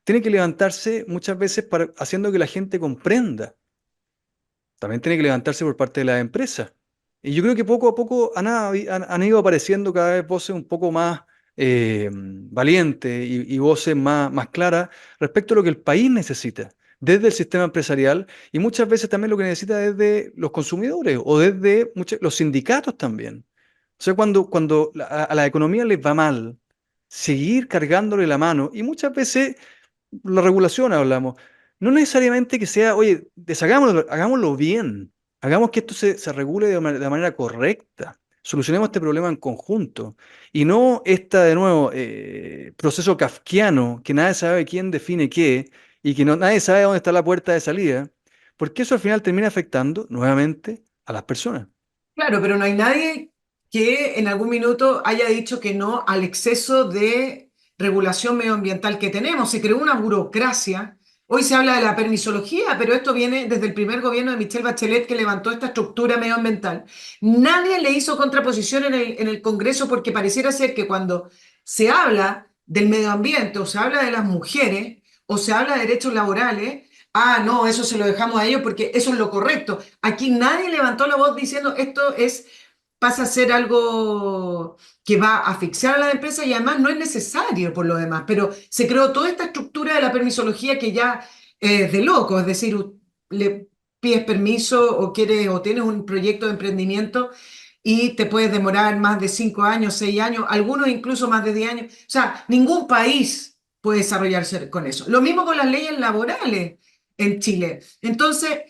S2: tiene que levantarse muchas veces haciendo que la gente comprenda. También tiene que levantarse por parte de las empresas. Y yo creo que poco a poco han ido apareciendo cada vez voces un poco más valientes y voces más claras respecto a lo que el país necesita, desde el sistema empresarial y muchas veces también lo que necesita desde los consumidores o desde los sindicatos también. O sea, cuando a la economía les va mal, seguir cargándole la mano y muchas veces la regulación hablamos. No necesariamente que sea, oye, deshagámoslo, hagámoslo bien. Hagamos que esto se regule de manera correcta. Solucionemos este problema en conjunto. Y no de nuevo, proceso kafkiano, que nadie sabe quién define qué y que nadie sabe dónde está la puerta de salida, porque eso al final termina afectando nuevamente a las personas.
S1: Claro, pero no hay nadie que en algún minuto haya dicho que no al exceso de regulación medioambiental que tenemos. Se creó una burocracia. Hoy se habla de la permisología, pero esto viene desde el primer gobierno de Michelle Bachelet que levantó esta estructura medioambiental. Nadie le hizo contraposición en el Congreso porque pareciera ser que cuando se habla del medio ambiente o se habla de las mujeres o se habla de derechos laborales, ah, no, eso se lo dejamos a ellos porque eso es lo correcto. Aquí nadie levantó la voz diciendo esto es pasa a ser algo que va a asfixiar a la empresa y además no es necesario por lo demás, pero se creó toda esta estructura de la permisología que ya es de loco, es decir, le pides permiso o quieres o tienes un proyecto de emprendimiento y te puedes demorar más de 5 años, 6 años, algunos incluso más de 10 años. O sea, ningún país puede desarrollarse con eso. Lo mismo con las leyes laborales en Chile. Entonces,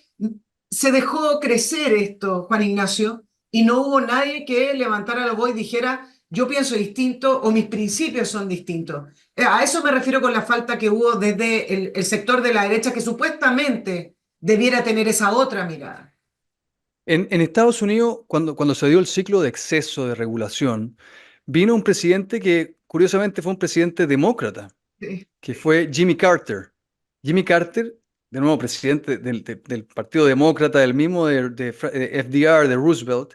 S1: se dejó crecer esto, Juan Ignacio, y no hubo nadie que levantara la voz y dijera, yo pienso distinto o mis principios son distintos. A eso me refiero con la falta que hubo desde el sector de la derecha que supuestamente debiera tener esa otra mirada.
S2: En Estados Unidos, cuando se dio el ciclo de exceso de regulación, vino un presidente que curiosamente fue un presidente demócrata,
S1: Sí.
S2: que fue Jimmy Carter. Jimmy Carter, de nuevo presidente del Partido Demócrata, del mismo de FDR, de Roosevelt,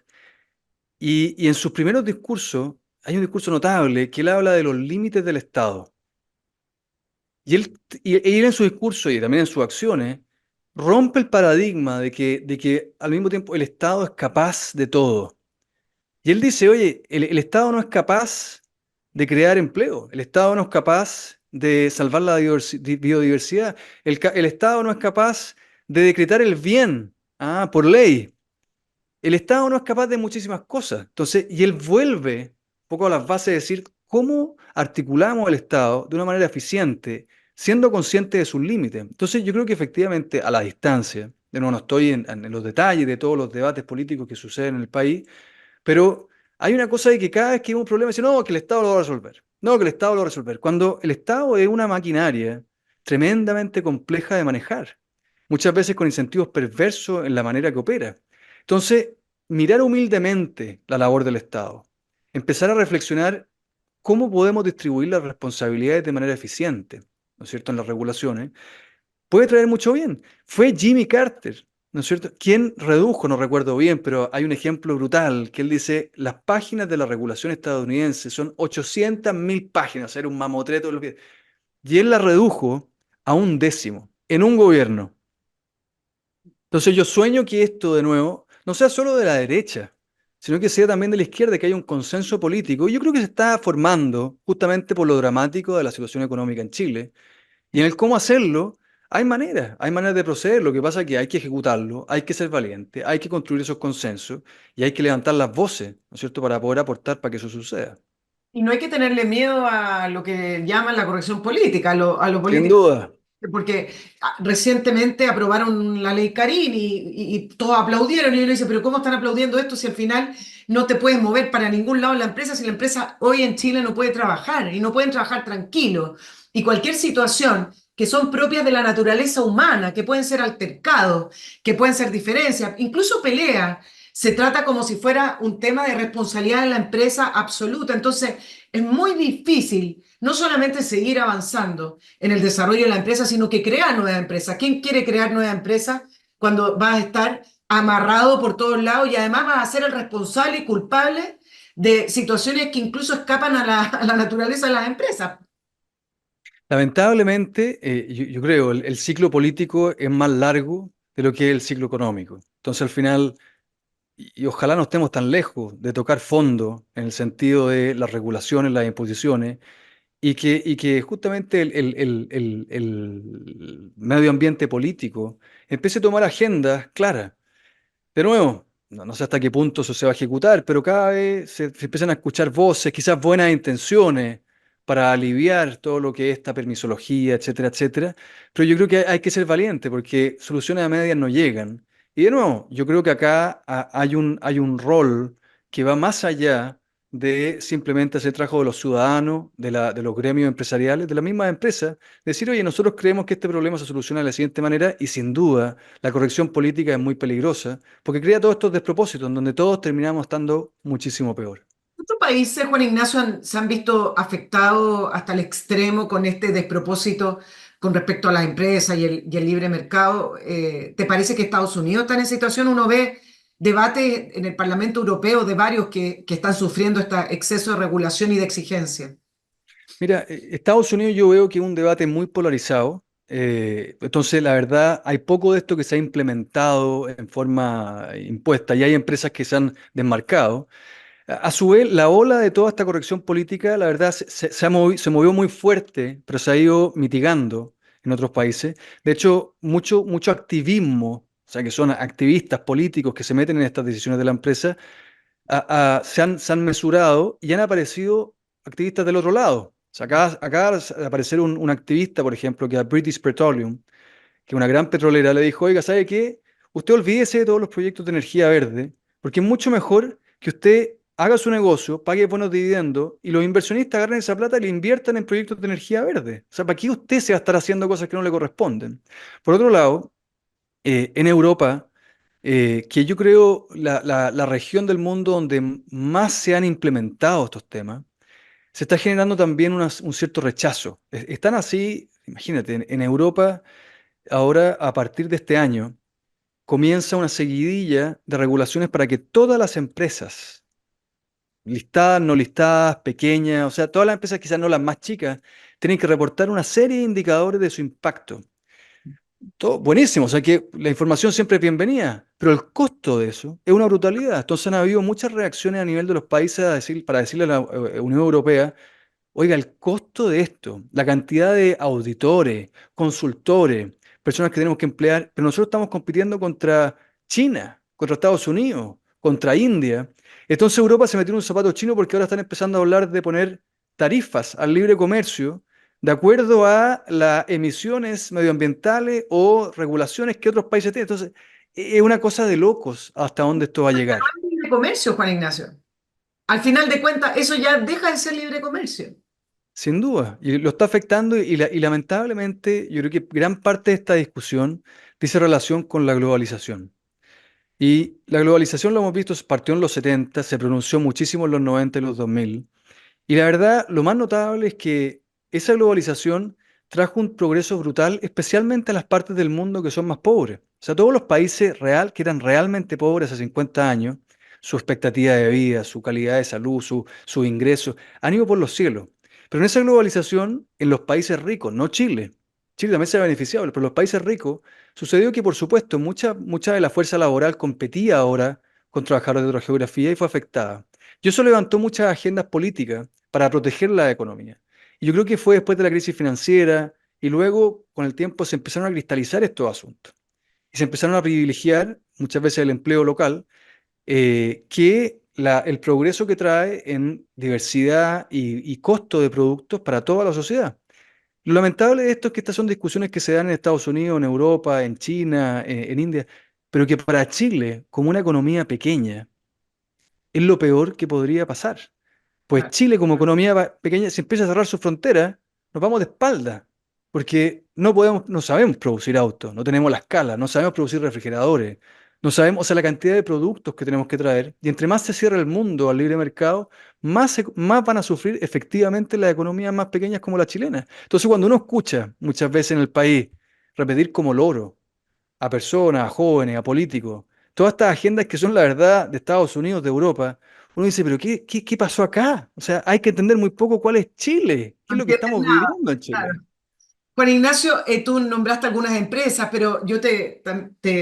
S2: y en sus primeros discursos hay un discurso notable que él habla de los límites del Estado. Y él en su discurso y también en sus acciones rompe el paradigma de que al mismo tiempo el Estado es capaz de todo. Y él dice, oye, el Estado no es capaz de crear empleo, el Estado no es capaz de salvar la biodiversidad, el Estado no es capaz de decretar el bien por ley. El Estado no es capaz de muchísimas cosas. Entonces, y él vuelve un poco a las bases de decir cómo articulamos el Estado de una manera eficiente, siendo consciente de sus límites. Entonces, yo creo que efectivamente a la distancia, de nuevo no estoy en los detalles de todos los debates políticos que suceden en el país, pero hay una cosa de que cada vez que hay un problema, dice, no, que el Estado lo va a resolver. No, que el Estado lo va a resolver. Cuando el Estado es una maquinaria tremendamente compleja de manejar, muchas veces con incentivos perversos en la manera que opera. Entonces, mirar humildemente la labor del Estado, empezar a reflexionar cómo podemos distribuir las responsabilidades de manera eficiente, ¿no es cierto?, en las regulaciones, puede traer mucho bien. Fue Jimmy Carter, ¿no es cierto?, quien redujo, no recuerdo bien, pero hay un ejemplo brutal, que él dice, las páginas de la regulación estadounidense son 800.000 páginas, era un mamotreto, y él la redujo a un décimo, en un gobierno. Entonces yo sueño que esto, de nuevo, no sea solo de la derecha, sino que sea también de la izquierda, que haya un consenso político. Y yo creo que se está formando justamente por lo dramático de la situación económica en Chile. Y en el cómo hacerlo, hay maneras de proceder. Lo que pasa es que hay que ejecutarlo, hay que ser valiente, hay que construir esos consensos y hay que levantar las voces, ¿no es cierto?, para poder aportar para que eso suceda.
S1: Y no hay que tenerle miedo a lo que llaman la corrección política, a lo
S2: Sin
S1: político.
S2: duda.
S1: Porque recientemente aprobaron la ley Carín y todos aplaudieron y uno dice, pero ¿cómo están aplaudiendo esto si al final no te puedes mover para ningún lado en la empresa, si la empresa hoy en Chile no puede trabajar y no pueden trabajar tranquilos? Y cualquier situación que son propias de la naturaleza humana, que pueden ser altercados, que pueden ser diferencias, incluso peleas, se trata como si fuera un tema de responsabilidad de la empresa absoluta. Entonces, es muy difícil no solamente seguir avanzando en el desarrollo de la empresa, sino que crear nuevas empresas. ¿Quién quiere crear nuevas empresas cuando vas a estar amarrado por todos lados y además vas a ser el responsable y culpable de situaciones que incluso escapan a la naturaleza de las empresas?
S2: Lamentablemente, yo creo, el ciclo político es más largo de lo que es el ciclo económico. Entonces, al final, y ojalá no estemos tan lejos de tocar fondo en el sentido de las regulaciones, las imposiciones, y que justamente el medio ambiente político empiece a tomar agendas claras. De nuevo, no sé hasta qué punto eso se va a ejecutar, pero cada vez se empiezan a escuchar voces, quizás buenas intenciones, para aliviar todo lo que es esta permisología, etcétera, etcétera. Pero yo creo que hay que ser valiente porque soluciones a medias no llegan. Y de nuevo, yo creo que acá hay un rol que va más allá de simplemente hacer trabajo de los ciudadanos, de los gremios empresariales, de las mismas empresas, decir, oye, nosotros creemos que este problema se soluciona de la siguiente manera y sin duda la corrección política es muy peligrosa porque crea todos estos despropósitos en donde todos terminamos estando muchísimo peor.
S1: Otros países, Juan Ignacio, se han visto afectados hasta el extremo con este despropósito con respecto a las empresas y el libre mercado. ¿Te parece que Estados Unidos está en esa situación? Uno ve debates en el Parlamento Europeo de varios que están sufriendo este exceso de regulación y de exigencia.
S2: Mira, Estados Unidos yo veo que es un debate muy polarizado. Entonces, la verdad, hay poco de esto que se ha implementado en forma impuesta y hay empresas que se han desmarcado. A su vez, la ola de toda esta corrección política, la verdad, se movió muy fuerte, pero se ha ido mitigando en otros países. De hecho, mucho activismo, o sea, que son activistas políticos que se meten en estas decisiones de la empresa, se han mesurado y han aparecido activistas del otro lado. O sea, acaba de aparecer un activista, por ejemplo, que es British Petroleum, que una gran petrolera le dijo, oiga, ¿sabe qué? Usted olvídese de todos los proyectos de energía verde, porque es mucho mejor que usted haga su negocio, pague buenos dividendos y los inversionistas agarren esa plata y le inviertan en proyectos de energía verde. O sea, ¿para qué usted se va a estar haciendo cosas que no le corresponden? Por otro lado, en Europa, que yo creo la región del mundo donde más se han implementado estos temas, se está generando también un cierto rechazo. Están así, imagínate, en Europa, ahora a partir de este año, comienza una seguidilla de regulaciones para que todas las empresas, listadas, no listadas, pequeñas, o sea, todas las empresas, quizás no las más chicas, tienen que reportar una serie de indicadores de su impacto. Todo buenísimo, o sea que la información siempre es bienvenida, pero el costo de eso es una brutalidad. Entonces han habido muchas reacciones a nivel de los países para decirle a la Unión Europea, oiga, el costo de esto, la cantidad de auditores, consultores, personas que tenemos que emplear, pero nosotros estamos compitiendo contra China, contra Estados Unidos, contra India. Entonces Europa se metió en un zapato chino porque ahora están empezando a hablar de poner tarifas al libre comercio de acuerdo a las emisiones medioambientales o regulaciones que otros países tienen. Entonces, es una cosa de locos hasta dónde esto va a llegar.
S1: Libre comercio, Juan Ignacio. Al final de cuentas, eso ya deja de ser libre comercio.
S2: Sin duda, y lo está afectando y lamentablemente yo creo que gran parte de esta discusión dice relación con la globalización. Y la globalización lo hemos visto, partió en los 70, se pronunció muchísimo en los 90 y los 2000. Y la verdad, lo más notable es que esa globalización trajo un progreso brutal, especialmente en las partes del mundo que son más pobres. O sea, todos los países que eran realmente pobres hace 50 años, su expectativa de vida, su calidad de salud, su ingreso, han ido por los cielos. Pero en esa globalización, en los países ricos, no Chile, Chile también se ha beneficiado, pero en los países ricos sucedió que, por supuesto, mucha de la fuerza laboral competía ahora con trabajadores de otra geografía y fue afectada. Y eso levantó muchas agendas políticas para proteger la economía. Y yo creo que fue después de la crisis financiera y luego con el tiempo se empezaron a cristalizar estos asuntos. Y se empezaron a privilegiar muchas veces el empleo local, el progreso que trae en diversidad y costo de productos para toda la sociedad. Lo lamentable de esto es que estas son discusiones que se dan en Estados Unidos, en Europa, en China, en India, pero que para Chile, como una economía pequeña, es lo peor que podría pasar. Pues Chile, como economía pequeña, si empieza a cerrar sus fronteras, nos vamos de espalda, porque no sabemos producir autos, no tenemos la escala, no sabemos producir refrigeradores, no sabemos, o sea, la cantidad de productos que tenemos que traer, y entre más se cierra el mundo al libre mercado, más van a sufrir efectivamente las economías más pequeñas como la chilena. Entonces, cuando uno escucha muchas veces en el país repetir como loro a personas, a jóvenes, a políticos, todas estas agendas que son la verdad de Estados Unidos, de Europa, uno dice, pero ¿qué pasó acá? O sea, hay que entender muy poco cuál es Chile, qué
S1: No
S2: es lo que
S1: entienden
S2: estamos
S1: nada.
S2: viviendo en
S1: Claro.
S2: Chile.
S1: Juan Ignacio, tú nombraste algunas empresas, pero yo te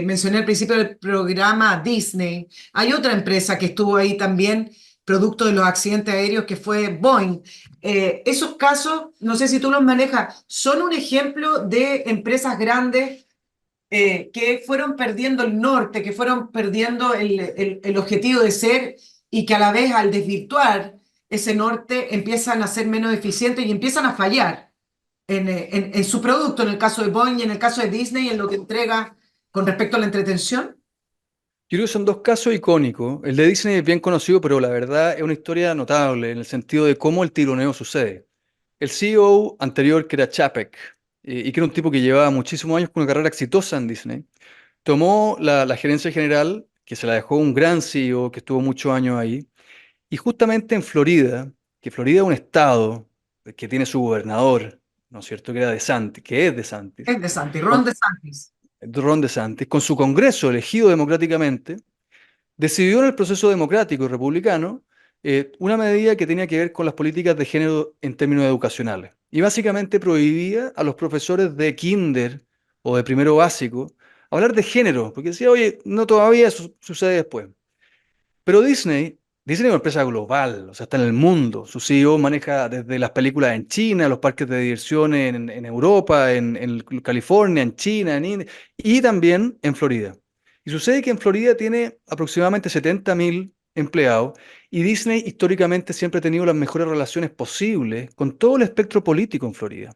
S1: mencioné al principio del programa Disney. Hay otra empresa que estuvo ahí también, producto de los accidentes aéreos, que fue Boeing. Esos casos, no sé si tú los manejas, son un ejemplo de empresas grandes que fueron perdiendo el norte, que fueron perdiendo el objetivo de ser y que a la vez al desvirtuar ese norte empiezan a ser menos eficientes y empiezan a fallar en su producto, en el caso de Boeing y en el caso de Disney, en lo que entrega con respecto a la entretención.
S2: Yo creo que son dos casos icónicos. El de Disney es bien conocido, pero la verdad es una historia notable en el sentido de cómo el tironeo sucede. El CEO anterior, que era Chapek, y que era un tipo que llevaba muchísimos años con una carrera exitosa en Disney, tomó la gerencia general, que se la dejó un gran CEO que estuvo muchos años ahí, y justamente en Florida, que Florida es un estado que tiene su gobernador, ¿no es cierto?, que era DeSantis, que es DeSantis,
S1: Es de Santi, Ron
S2: con
S1: de Santis.
S2: Ron DeSantis, con su Congreso elegido democráticamente, decidió en el proceso democrático y republicano una medida que tenía que ver con las políticas de género en términos educacionales. Y básicamente prohibía a los profesores de kinder o de primero básico hablar de género, porque decía, oye, no todavía eso sucede después. Pero Disney es una empresa global, o sea, está en el mundo. Su CEO maneja desde las películas en China, los parques de diversión en Europa, en California, en China, en India, y también en Florida. Y sucede que en Florida tiene aproximadamente 70.000 empleados y Disney históricamente siempre ha tenido las mejores relaciones posibles con todo el espectro político en Florida.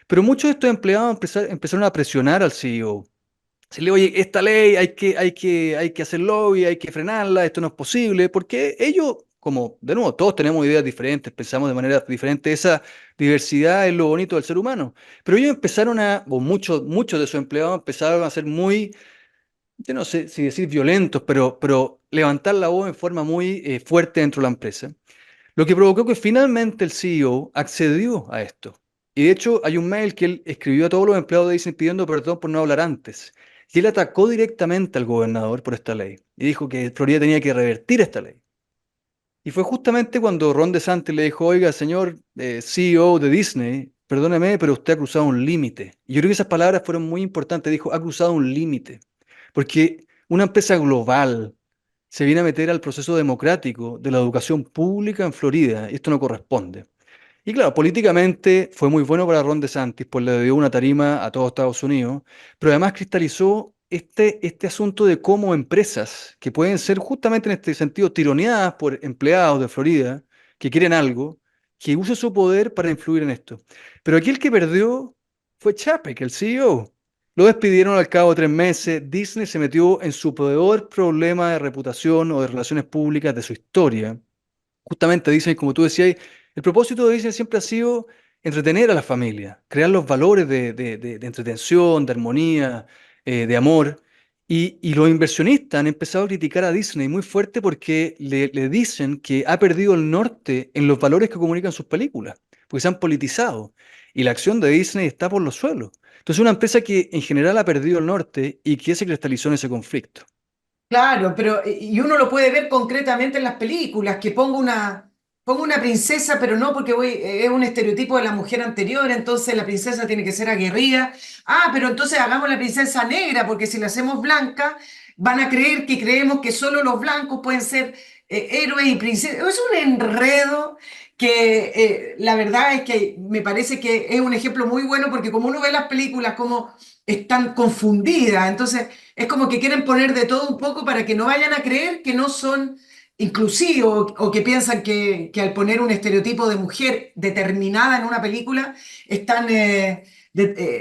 S2: Pero muchos de estos empleados empezaron a presionar al CEO. Decirle, oye, esta ley hay que hacer lobby, hay que frenarla, esto no es posible, porque ellos, como de nuevo, todos tenemos ideas diferentes, pensamos de manera diferente, esa diversidad es lo bonito del ser humano. Pero ellos empezaron o muchos de sus empleados empezaron a ser muy, yo no sé si decir violentos, pero levantar la voz en forma muy fuerte dentro de la empresa. Lo que provocó que finalmente el CEO accedió a esto. Y de hecho hay un mail que él escribió a todos los empleados de Disney pidiendo perdón por no hablar antes. Y él atacó directamente al gobernador por esta ley. Y dijo que Florida tenía que revertir esta ley. Y fue justamente cuando Ron DeSantis le dijo, oiga, señor CEO de Disney, perdóneme, pero usted ha cruzado un límite. Y yo creo que esas palabras fueron muy importantes. Dijo, ha cruzado un límite. Porque una empresa global se viene a meter al proceso democrático de la educación pública en Florida, y esto no corresponde. Y claro, políticamente fue muy bueno para Ron DeSantis, pues le dio una tarima a todo Estados Unidos, pero además cristalizó este asunto de cómo empresas que pueden ser justamente en este sentido tironeadas por empleados de Florida que quieren algo, que use su poder para influir en esto. Pero aquí el que perdió fue Chapek, el CEO. Lo despidieron al cabo de 3 meses. Disney se metió en su peor problema de reputación o de relaciones públicas de su historia. Justamente Disney, como tú decías, el propósito de Disney siempre ha sido entretener a la familia, crear los valores de entretención, de armonía, de amor. Y los inversionistas han empezado a criticar a Disney muy fuerte porque le dicen que ha perdido el norte en los valores que comunican sus películas, porque se han politizado. Y la acción de Disney está por los suelos. Entonces, una empresa que en general ha perdido el norte y que se cristalizó en ese conflicto.
S1: Claro, pero y uno lo puede ver concretamente en las películas, que pongo una princesa, pero no porque es un estereotipo de la mujer anterior, entonces la princesa tiene que ser aguerrida. Ah, pero entonces hagamos la princesa negra, porque si la hacemos blanca, van a creer que creemos que solo los blancos pueden ser héroes y princesas. Es un enredo que la verdad es que me parece que es un ejemplo muy bueno, porque como uno ve las películas como están confundidas, entonces es como que quieren poner de todo un poco para que no vayan a creer que no son inclusivos o que piensan que al poner un estereotipo de mujer determinada en una película están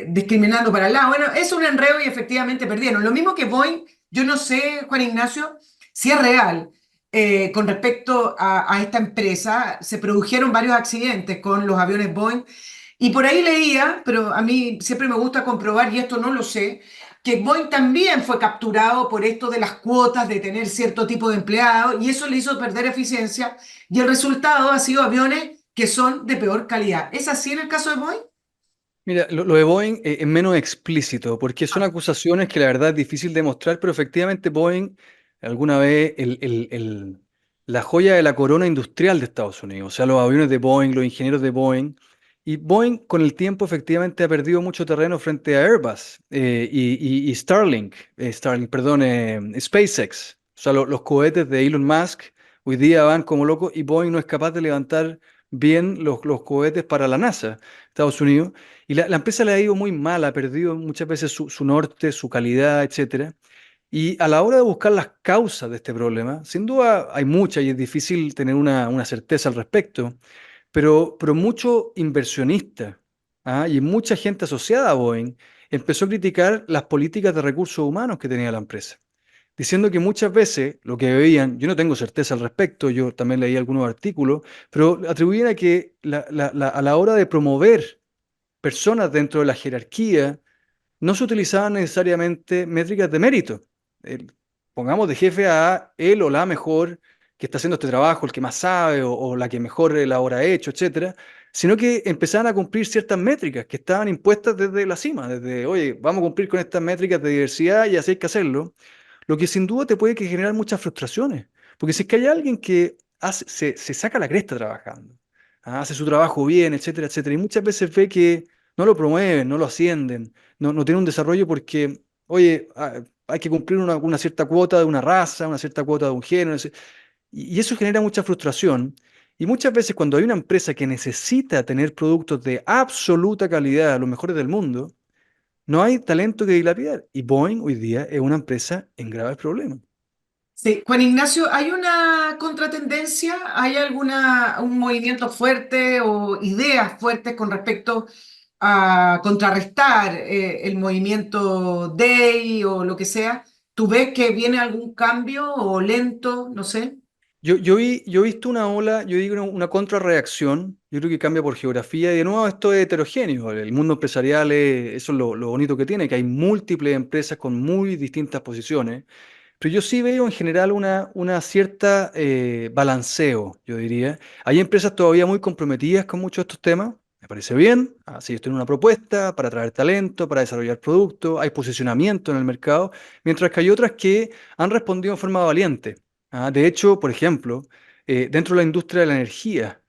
S1: discriminando para el lado. Bueno, es un enredo y efectivamente perdieron. Lo mismo que Boeing, yo no sé, Juan Ignacio, si es real. Con respecto a esta empresa, se produjeron varios accidentes con los aviones Boeing y por ahí leía, pero a mí siempre me gusta comprobar, y esto no lo sé, que Boeing también fue capturado por esto de las cuotas, de tener cierto tipo de empleados, y eso le hizo perder eficiencia, y el resultado ha sido aviones que son de peor calidad. ¿Es así en el caso de Boeing?
S2: Mira, lo de Boeing es menos explícito, porque son acusaciones que la verdad es difícil demostrar, pero efectivamente Boeing alguna vez la joya de la corona industrial de Estados Unidos, o sea, los aviones de Boeing, los ingenieros de Boeing, y Boeing con el tiempo efectivamente ha perdido mucho terreno frente a Airbus y Starlink, perdón, SpaceX, o sea, los cohetes de Elon Musk hoy día van como locos y Boeing no es capaz de levantar bien los cohetes para la NASA, Estados Unidos. Y la empresa le ha ido muy mal, ha perdido muchas veces su norte, su calidad, etcétera. Y a la hora de buscar las causas de este problema, sin duda hay muchas y es difícil tener una certeza al respecto, pero muchos inversionistas y mucha gente asociada a Boeing empezó a criticar las políticas de recursos humanos que tenía la empresa. diciendo que muchas veces lo que veían, yo no tengo certeza al respecto, yo también leí algunos artículos, pero atribuían a que a la hora de promover personas dentro de la jerarquía, no se utilizaban necesariamente métricas de mérito. El- Pongamos de jefe a él o la mejor que está haciendo este trabajo, el que más sabe o la que mejor la ha hecho, etcétera, sino que empezaban a cumplir ciertas métricas que estaban impuestas desde la cima, desde, oye, vamos a cumplir con estas métricas de diversidad y así hay que hacerlo, lo que sin duda te puede que generar muchas frustraciones, porque si es que hay alguien que se saca la cresta trabajando, hace su trabajo bien, etcétera, etcétera, y muchas veces ve que no lo promueven, no lo ascienden, no tiene un desarrollo porque, oye, hay que cumplir una cierta cuota de una raza, una cierta cuota de un género, y eso genera mucha frustración. Y muchas veces cuando hay una empresa que necesita tener productos de absoluta calidad, los mejores del mundo, no hay talento que dilapidar. Y Boeing hoy día es una empresa en graves problemas.
S1: Sí, Juan Ignacio, ¿hay una contratendencia? ¿Hay un movimiento fuerte o ideas fuertes con respecto a contrarrestar el movimiento DEI o lo que sea? ¿Tú ves que viene algún cambio o lento? No sé.
S2: Yo he visto una ola, yo digo una contrarreacción, yo creo que cambia por geografía, y de nuevo esto es heterogéneo, el mundo empresarial eso es lo bonito que tiene, que hay múltiples empresas con muy distintas posiciones, pero yo sí veo en general una cierta balanceo, yo diría. Hay empresas todavía muy comprometidas con muchos de estos temas, me parece bien, así ellos tienen una propuesta para atraer talento, para desarrollar productos, hay posicionamiento en el mercado, mientras que hay otras que han respondido en forma valiente. De hecho, por ejemplo, dentro de la industria de la energía,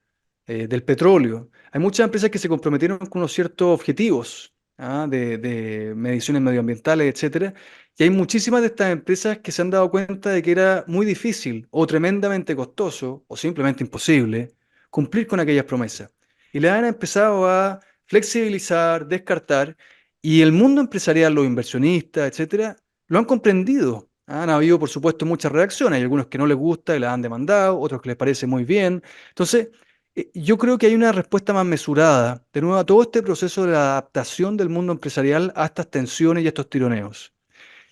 S2: del petróleo, hay muchas empresas que se comprometieron con unos ciertos objetivos, de mediciones medioambientales, etcétera, y hay muchísimas de estas empresas que se han dado cuenta de que era muy difícil o tremendamente costoso o simplemente imposible cumplir con aquellas promesas. Y le han empezado a flexibilizar, descartar, y el mundo empresarial, los inversionistas, etcétera, lo han comprendido. Han habido, por supuesto, muchas reacciones. Hay algunos que no les gusta y las han demandado, otros que les parece muy bien. Entonces, yo creo que hay una respuesta más mesurada, de nuevo, a todo este proceso de la adaptación del mundo empresarial a estas tensiones y a estos tironeos.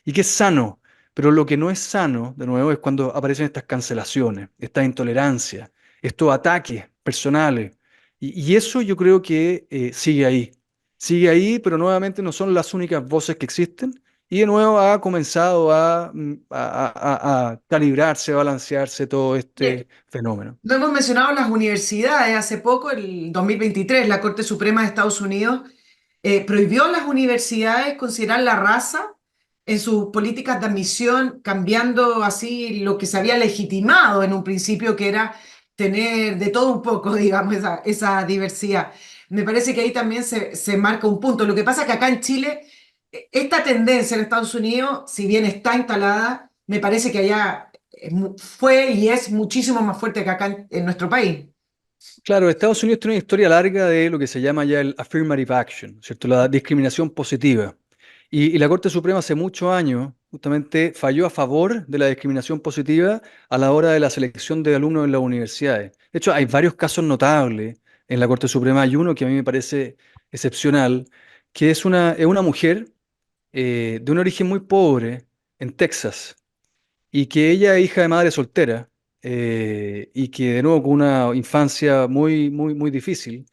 S2: Y que es sano, pero lo que no es sano, de nuevo, es cuando aparecen estas cancelaciones, esta intolerancia, estos ataques personales. Y eso yo creo que sigue ahí. Sigue ahí, pero nuevamente no son las únicas voces que existen. Y de nuevo ha comenzado a calibrarse, a balancearse todo este fenómeno.
S1: No hemos mencionado las universidades. Hace poco, el 2023, la Corte Suprema de Estados Unidos prohibió a las universidades considerar la raza en sus políticas de admisión, cambiando así lo que se había legitimado en un principio, que era tener de todo un poco, digamos, esa diversidad. Me parece que ahí también se marca un punto. Lo que pasa es que acá en Chile, esta tendencia en Estados Unidos, si bien está instalada, me parece que allá fue y es muchísimo más fuerte que acá en nuestro país.
S2: Claro, Estados Unidos tiene una historia larga de lo que se llama ya el affirmative action, ¿cierto? La discriminación positiva. Y la Corte Suprema hace muchos años justamente falló a favor de la discriminación positiva a la hora de la selección de alumnos en las universidades. De hecho, hay varios casos notables en la Corte Suprema. Hay uno que a mí me parece excepcional, que es una mujer de un origen muy pobre en Texas y que ella es hija de madre soltera, y que de nuevo con una infancia muy difícil,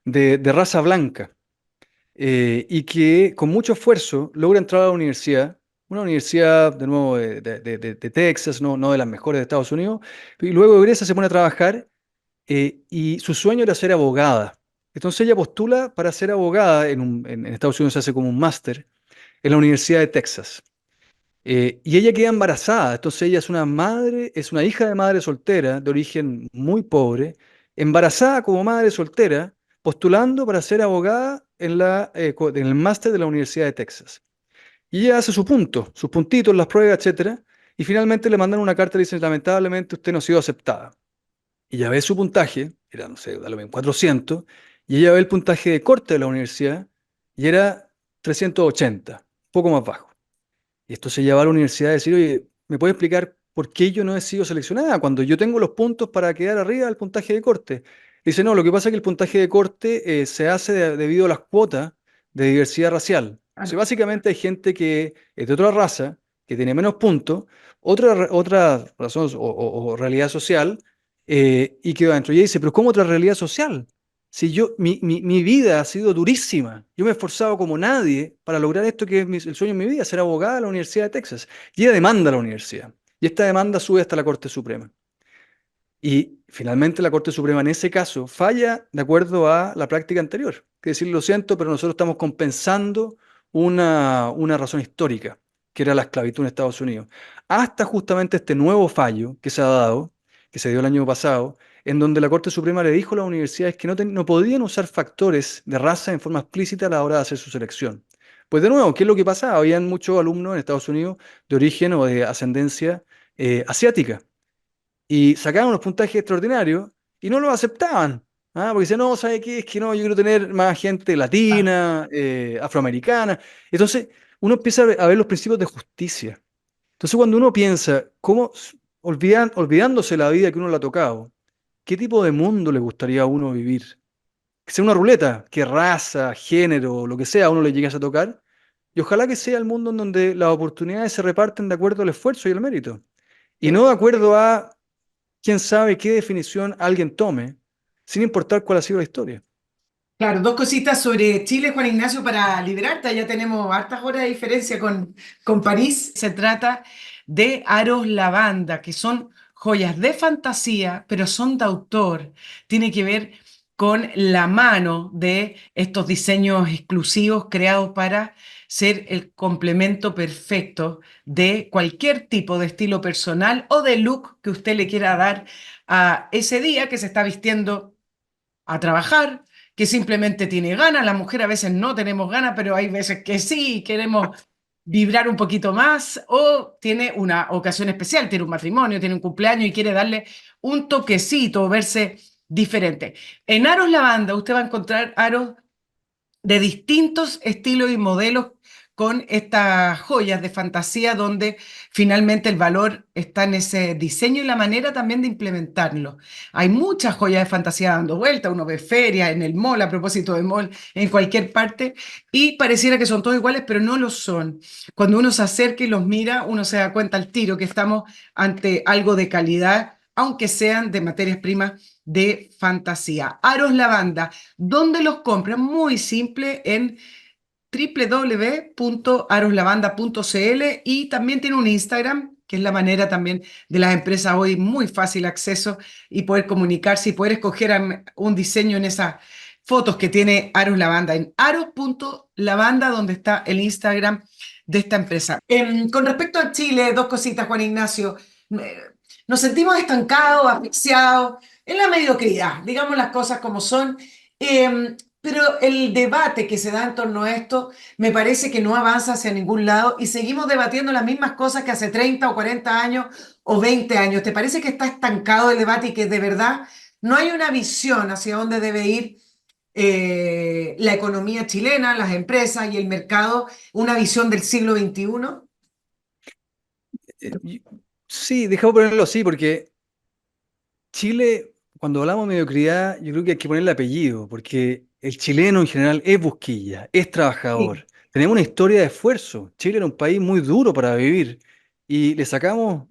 S2: de raza blanca, y que con mucho esfuerzo logra entrar a la universidad, una universidad de nuevo de Texas, no de las mejores de Estados Unidos, y luego egresa, se pone a trabajar, y su sueño era ser abogada. Entonces ella postula para ser abogada en Estados Unidos, se hace como un máster en la Universidad de Texas. Y ella queda embarazada, entonces ella es una madre, es una hija de madre soltera, de origen muy pobre, embarazada como madre soltera, postulando para ser abogada en el máster de la Universidad de Texas. Y ella hace su punto, sus puntitos, las pruebas, etcétera, y finalmente le mandan una carta y le dicen, lamentablemente usted no ha sido aceptada. Y ella ve su puntaje, era, no sé, da lo mismo, 400, y ella ve el puntaje de corte de la universidad, y era 380, poco más bajo. Y esto se lleva a la universidad a decir, oye, ¿me puede explicar por qué yo no he sido seleccionada cuando yo tengo los puntos para quedar arriba del puntaje de corte? Dice, no, lo que pasa es que el puntaje de corte se hace debido a las cuotas de diversidad racial. O sea, básicamente hay gente que es de otra raza, que tiene menos puntos, otra razón o realidad social, y que va adentro. Y ella dice, pero ¿cómo otra realidad social? Si mi vida ha sido durísima, yo me he esforzado como nadie para lograr esto que es el sueño de mi vida, ser abogada en la Universidad de Texas. Y ella demanda a la universidad. Y esta demanda sube hasta la Corte Suprema. Y finalmente la Corte Suprema en ese caso falla de acuerdo a la práctica anterior. Que decir, lo siento, pero nosotros estamos compensando una razón histórica, que era la esclavitud en Estados Unidos. Hasta justamente este nuevo fallo que se ha dado, que se dio el año pasado, en donde la Corte Suprema le dijo a las universidades que no podían usar factores de raza en forma explícita a la hora de hacer su selección. Pues de nuevo, ¿qué es lo que pasaba? Habían muchos alumnos en Estados Unidos de origen o de ascendencia asiática y sacaban unos puntajes extraordinarios y no los aceptaban. ¿Ah? Porque decían, no, ¿sabe qué? Es que no, yo quiero tener más gente latina, afroamericana. Entonces, uno empieza a ver los principios de justicia. Entonces, cuando uno piensa, olvidándose la vida que uno le ha tocado, ¿qué tipo de mundo le gustaría a uno vivir? Que sea una ruleta, qué raza, género, lo que sea, a uno le llegase a tocar. Y ojalá que sea el mundo en donde las oportunidades se reparten de acuerdo al esfuerzo y al mérito. Y no de acuerdo a quién sabe qué definición alguien tome, sin importar cuál ha sido la historia.
S1: Claro, dos cositas sobre Chile, Juan Ignacio, para liberarte. Ya tenemos hartas horas de diferencia con París. Se trata de aros lavanda, que son joyas de fantasía, pero son de autor. Tiene que ver con la mano de estos diseños exclusivos creados para ser el complemento perfecto de cualquier tipo de estilo personal o de look que usted le quiera dar a ese día que se está vistiendo a trabajar, que simplemente tiene ganas. La mujer a veces no tenemos ganas, pero hay veces que sí, queremos vibrar un poquito más, o tiene una ocasión especial, tiene un matrimonio, tiene un cumpleaños y quiere darle un toquecito, verse diferente. En Aros Lavanda usted va a encontrar aros de distintos estilos y modelos con estas joyas de fantasía donde finalmente el valor está en ese diseño y la manera también de implementarlo. Hay muchas joyas de fantasía dando vuelta, uno ve ferias en el mall, a propósito de mall, en cualquier parte, y pareciera que son todos iguales, pero no lo son. Cuando uno se acerca y los mira, uno se da cuenta al tiro que estamos ante algo de calidad, aunque sean de materias primas de fantasía. Aros Lavanda, ¿dónde los compran? Muy simple, en www.aroslavanda.cl, y también tiene un Instagram, que es la manera también de las empresas hoy muy fácil acceso y poder comunicarse y poder escoger un diseño en esas fotos que tiene Aros Lavanda, en aros.lavanda, donde está el Instagram de esta empresa. Con respecto a Chile, dos cositas, Juan Ignacio. Nos sentimos estancados, asfixiados, en la mediocridad, digamos las cosas como son. Pero el debate que se da en torno a esto me parece que no avanza hacia ningún lado y seguimos debatiendo las mismas cosas que hace 30 o 40 años o 20 años. ¿Te parece que está estancado el debate y que de verdad no hay una visión hacia dónde debe ir la economía chilena, las empresas y el mercado, una visión del siglo XXI?
S2: Eh, y- sí, dejamos ponerlo así, porque Chile, cuando hablamos de mediocridad, yo creo que hay que ponerle apellido, porque el chileno en general es busquilla, es
S1: Sí.
S2: trabajador. Tenemos una historia de esfuerzo. Chile era un país muy duro para vivir y le sacamos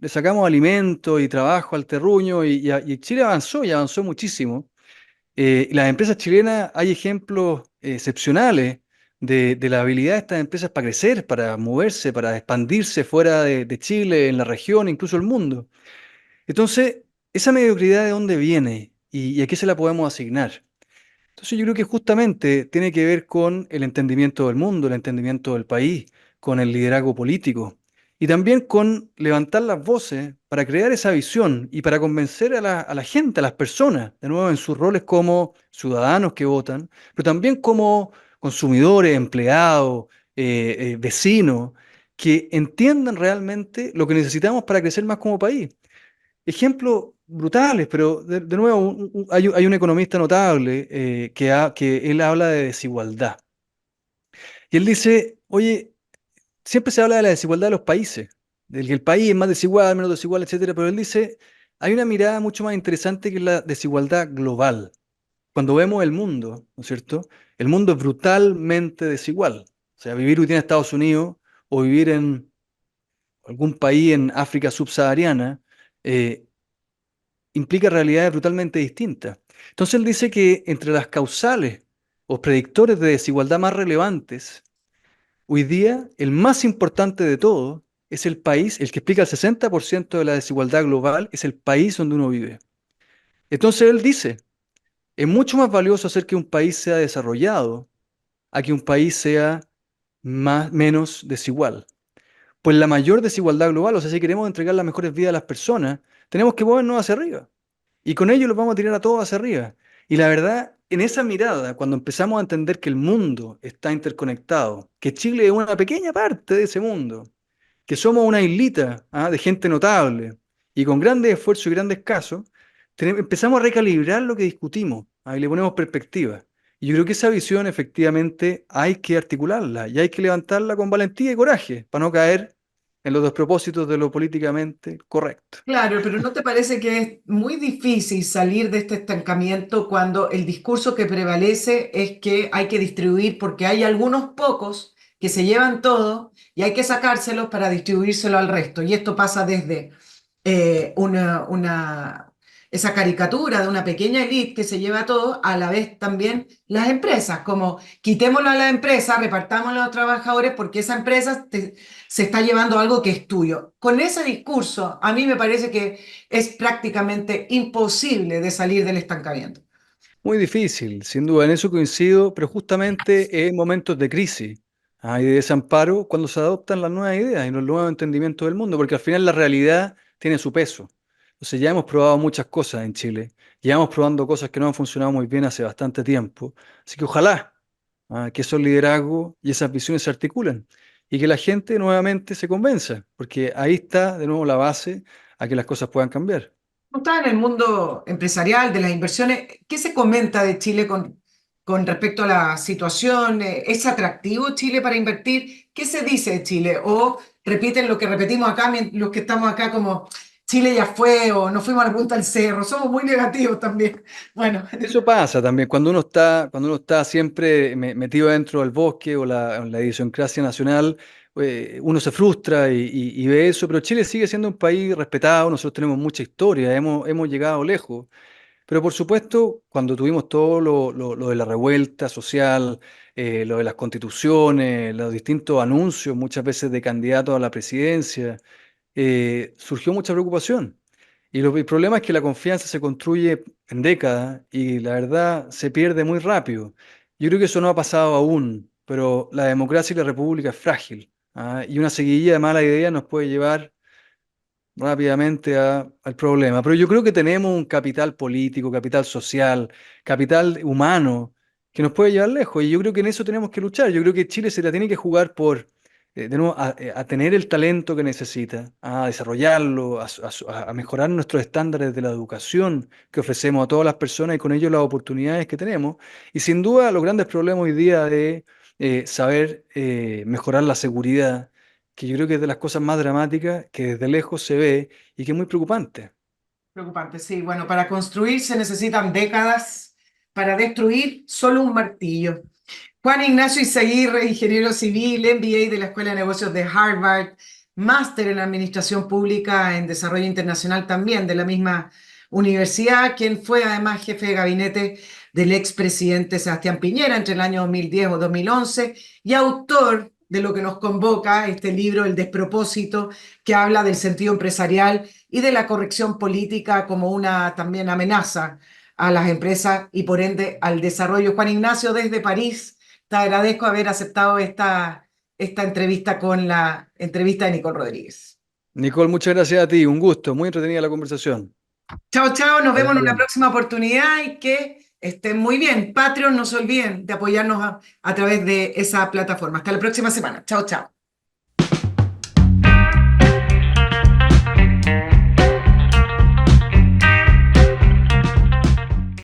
S2: alimento y trabajo al terruño y Chile avanzó y avanzó muchísimo. Y las empresas chilenas, hay ejemplos excepcionales de la habilidad de estas empresas para crecer, para moverse, para expandirse fuera de Chile, en la región, incluso el mundo. Entonces, esa mediocridad, ¿de dónde viene y a qué se la podemos asignar? Entonces yo creo que justamente tiene que ver con el entendimiento del mundo, el entendimiento del país, con el liderazgo político y también con levantar las voces para crear esa visión y para convencer a la gente, a las personas, de nuevo en sus roles como ciudadanos que votan, pero también como consumidores, empleados, vecinos, que entiendan realmente lo que necesitamos para crecer más como país. Ejemplos brutales, pero de nuevo hay un economista notable que él habla de desigualdad. Y él dice, oye, siempre se habla de la desigualdad de los países, del que el país es más desigual, menos desigual, etcétera, pero él dice, hay una mirada mucho más interesante que es la desigualdad global. Cuando vemos el mundo, ¿no es cierto? El mundo es brutalmente desigual. O sea, vivir hoy día en Estados Unidos o vivir algún país en África subsahariana, eh, implica realidades brutalmente distintas. Entonces él dice que entre las causales o predictores de desigualdad más relevantes, hoy día el más importante de todo es el país, el que explica el 60% de la desigualdad global, es el país donde uno vive. Entonces él dice, es mucho más valioso hacer que un país sea desarrollado a que un país sea menos desigual. Pues la mayor desigualdad global, o sea, si queremos entregar las mejores vidas a las personas, tenemos que movernos hacia arriba. Y con ello los vamos a tirar a todos hacia arriba. Y la verdad, en esa mirada, cuando empezamos a entender que el mundo está interconectado, que Chile es una pequeña parte de ese mundo, que somos una islita, de gente notable y con grandes esfuerzos y grandes casos, empezamos a recalibrar lo que discutimos, y le ponemos perspectiva. Y yo creo que esa visión efectivamente hay que articularla y hay que levantarla con valentía y coraje para no caer en los despropósitos de lo políticamente correcto.
S1: Claro, pero ¿no te parece que es muy difícil salir de este estancamiento cuando el discurso que prevalece es que hay que distribuir porque hay algunos pocos que se llevan todo y hay que sacárselos para distribuírselo al resto? Y esto pasa desde esa caricatura de una pequeña élite que se lleva todo, a la vez también las empresas, como quitémoslo a la empresa, repartámoslo a los trabajadores porque esa empresa se está llevando algo que es tuyo. Con ese discurso, a mí me parece que es prácticamente imposible de salir del estancamiento.
S2: Muy difícil, sin duda, en eso coincido, pero justamente en momentos de crisis y de desamparo cuando se adoptan las nuevas ideas y los nuevos entendimientos del mundo, porque al final la realidad tiene su peso. Entonces ya hemos probado muchas cosas en Chile, llevamos probando cosas que no han funcionado muy bien hace bastante tiempo, así que ojalá que esos liderazgos y esas visiones se articulen y que la gente nuevamente se convenza, porque ahí está de nuevo la base a que las cosas puedan cambiar.
S1: ¿Cómo está en el mundo empresarial de las inversiones? ¿Qué se comenta de Chile con respecto a la situación? ¿Es atractivo Chile para invertir? ¿Qué se dice de Chile? ¿O repiten lo que repetimos acá, los que estamos acá, como Chile ya fue o nos fuimos a la punta del cerro? Somos muy negativos también. Bueno,
S2: Eso pasa también cuando uno está siempre metido dentro del bosque o la idiosincrasia nacional, uno se frustra y ve eso, pero Chile sigue siendo un país respetado, nosotros tenemos mucha historia, hemos llegado lejos, pero por supuesto, cuando tuvimos todo lo de la revuelta social, lo de las constituciones, los distintos anuncios muchas veces de candidatos a la presidencia, surgió mucha preocupación. Y el problema es que la confianza se construye en décadas y la verdad se pierde muy rápido. Yo creo que eso no ha pasado aún, pero la democracia y la república es frágil, y una seguidilla de malas ideas nos puede llevar rápidamente al problema. Pero yo creo que tenemos un capital político, capital social, capital humano que nos puede llevar lejos. Y yo creo que en eso tenemos que luchar. Yo creo que Chile se la tiene que jugar por, de nuevo, a tener el talento que necesita, a desarrollarlo, a mejorar nuestros estándares de la educación que ofrecemos a todas las personas y con ello las oportunidades que tenemos. Y sin duda los grandes problemas hoy día de saber mejorar la seguridad, que yo creo que es de las cosas más dramáticas que desde lejos se ve y que es muy preocupante.
S1: preocupante, sí. Bueno, para construir se necesitan décadas, para destruir solo un martillo. Juan Ignacio Izaguirre, ingeniero civil, MBA de la Escuela de Negocios de Harvard, máster en Administración Pública en Desarrollo Internacional también de la misma universidad, quien fue además jefe de gabinete del expresidente Sebastián Piñera entre el año 2010 o 2011 y autor de lo que nos convoca, este libro, El despropósito, que habla del sentido empresarial y de la corrección política como una también amenaza a las empresas y por ende al desarrollo. Juan Ignacio, desde París, te agradezco haber aceptado esta entrevista con la entrevista de Nicole Rodríguez.
S2: Nicole, muchas gracias a ti, un gusto, muy entretenida la conversación.
S1: Chao, chao, nos
S2: Vaya
S1: vemos en una
S2: bien.
S1: próxima oportunidad y que estén muy bien. Patreon, no se olviden de apoyarnos a través de esa plataforma. Hasta la próxima semana. Chao, chao.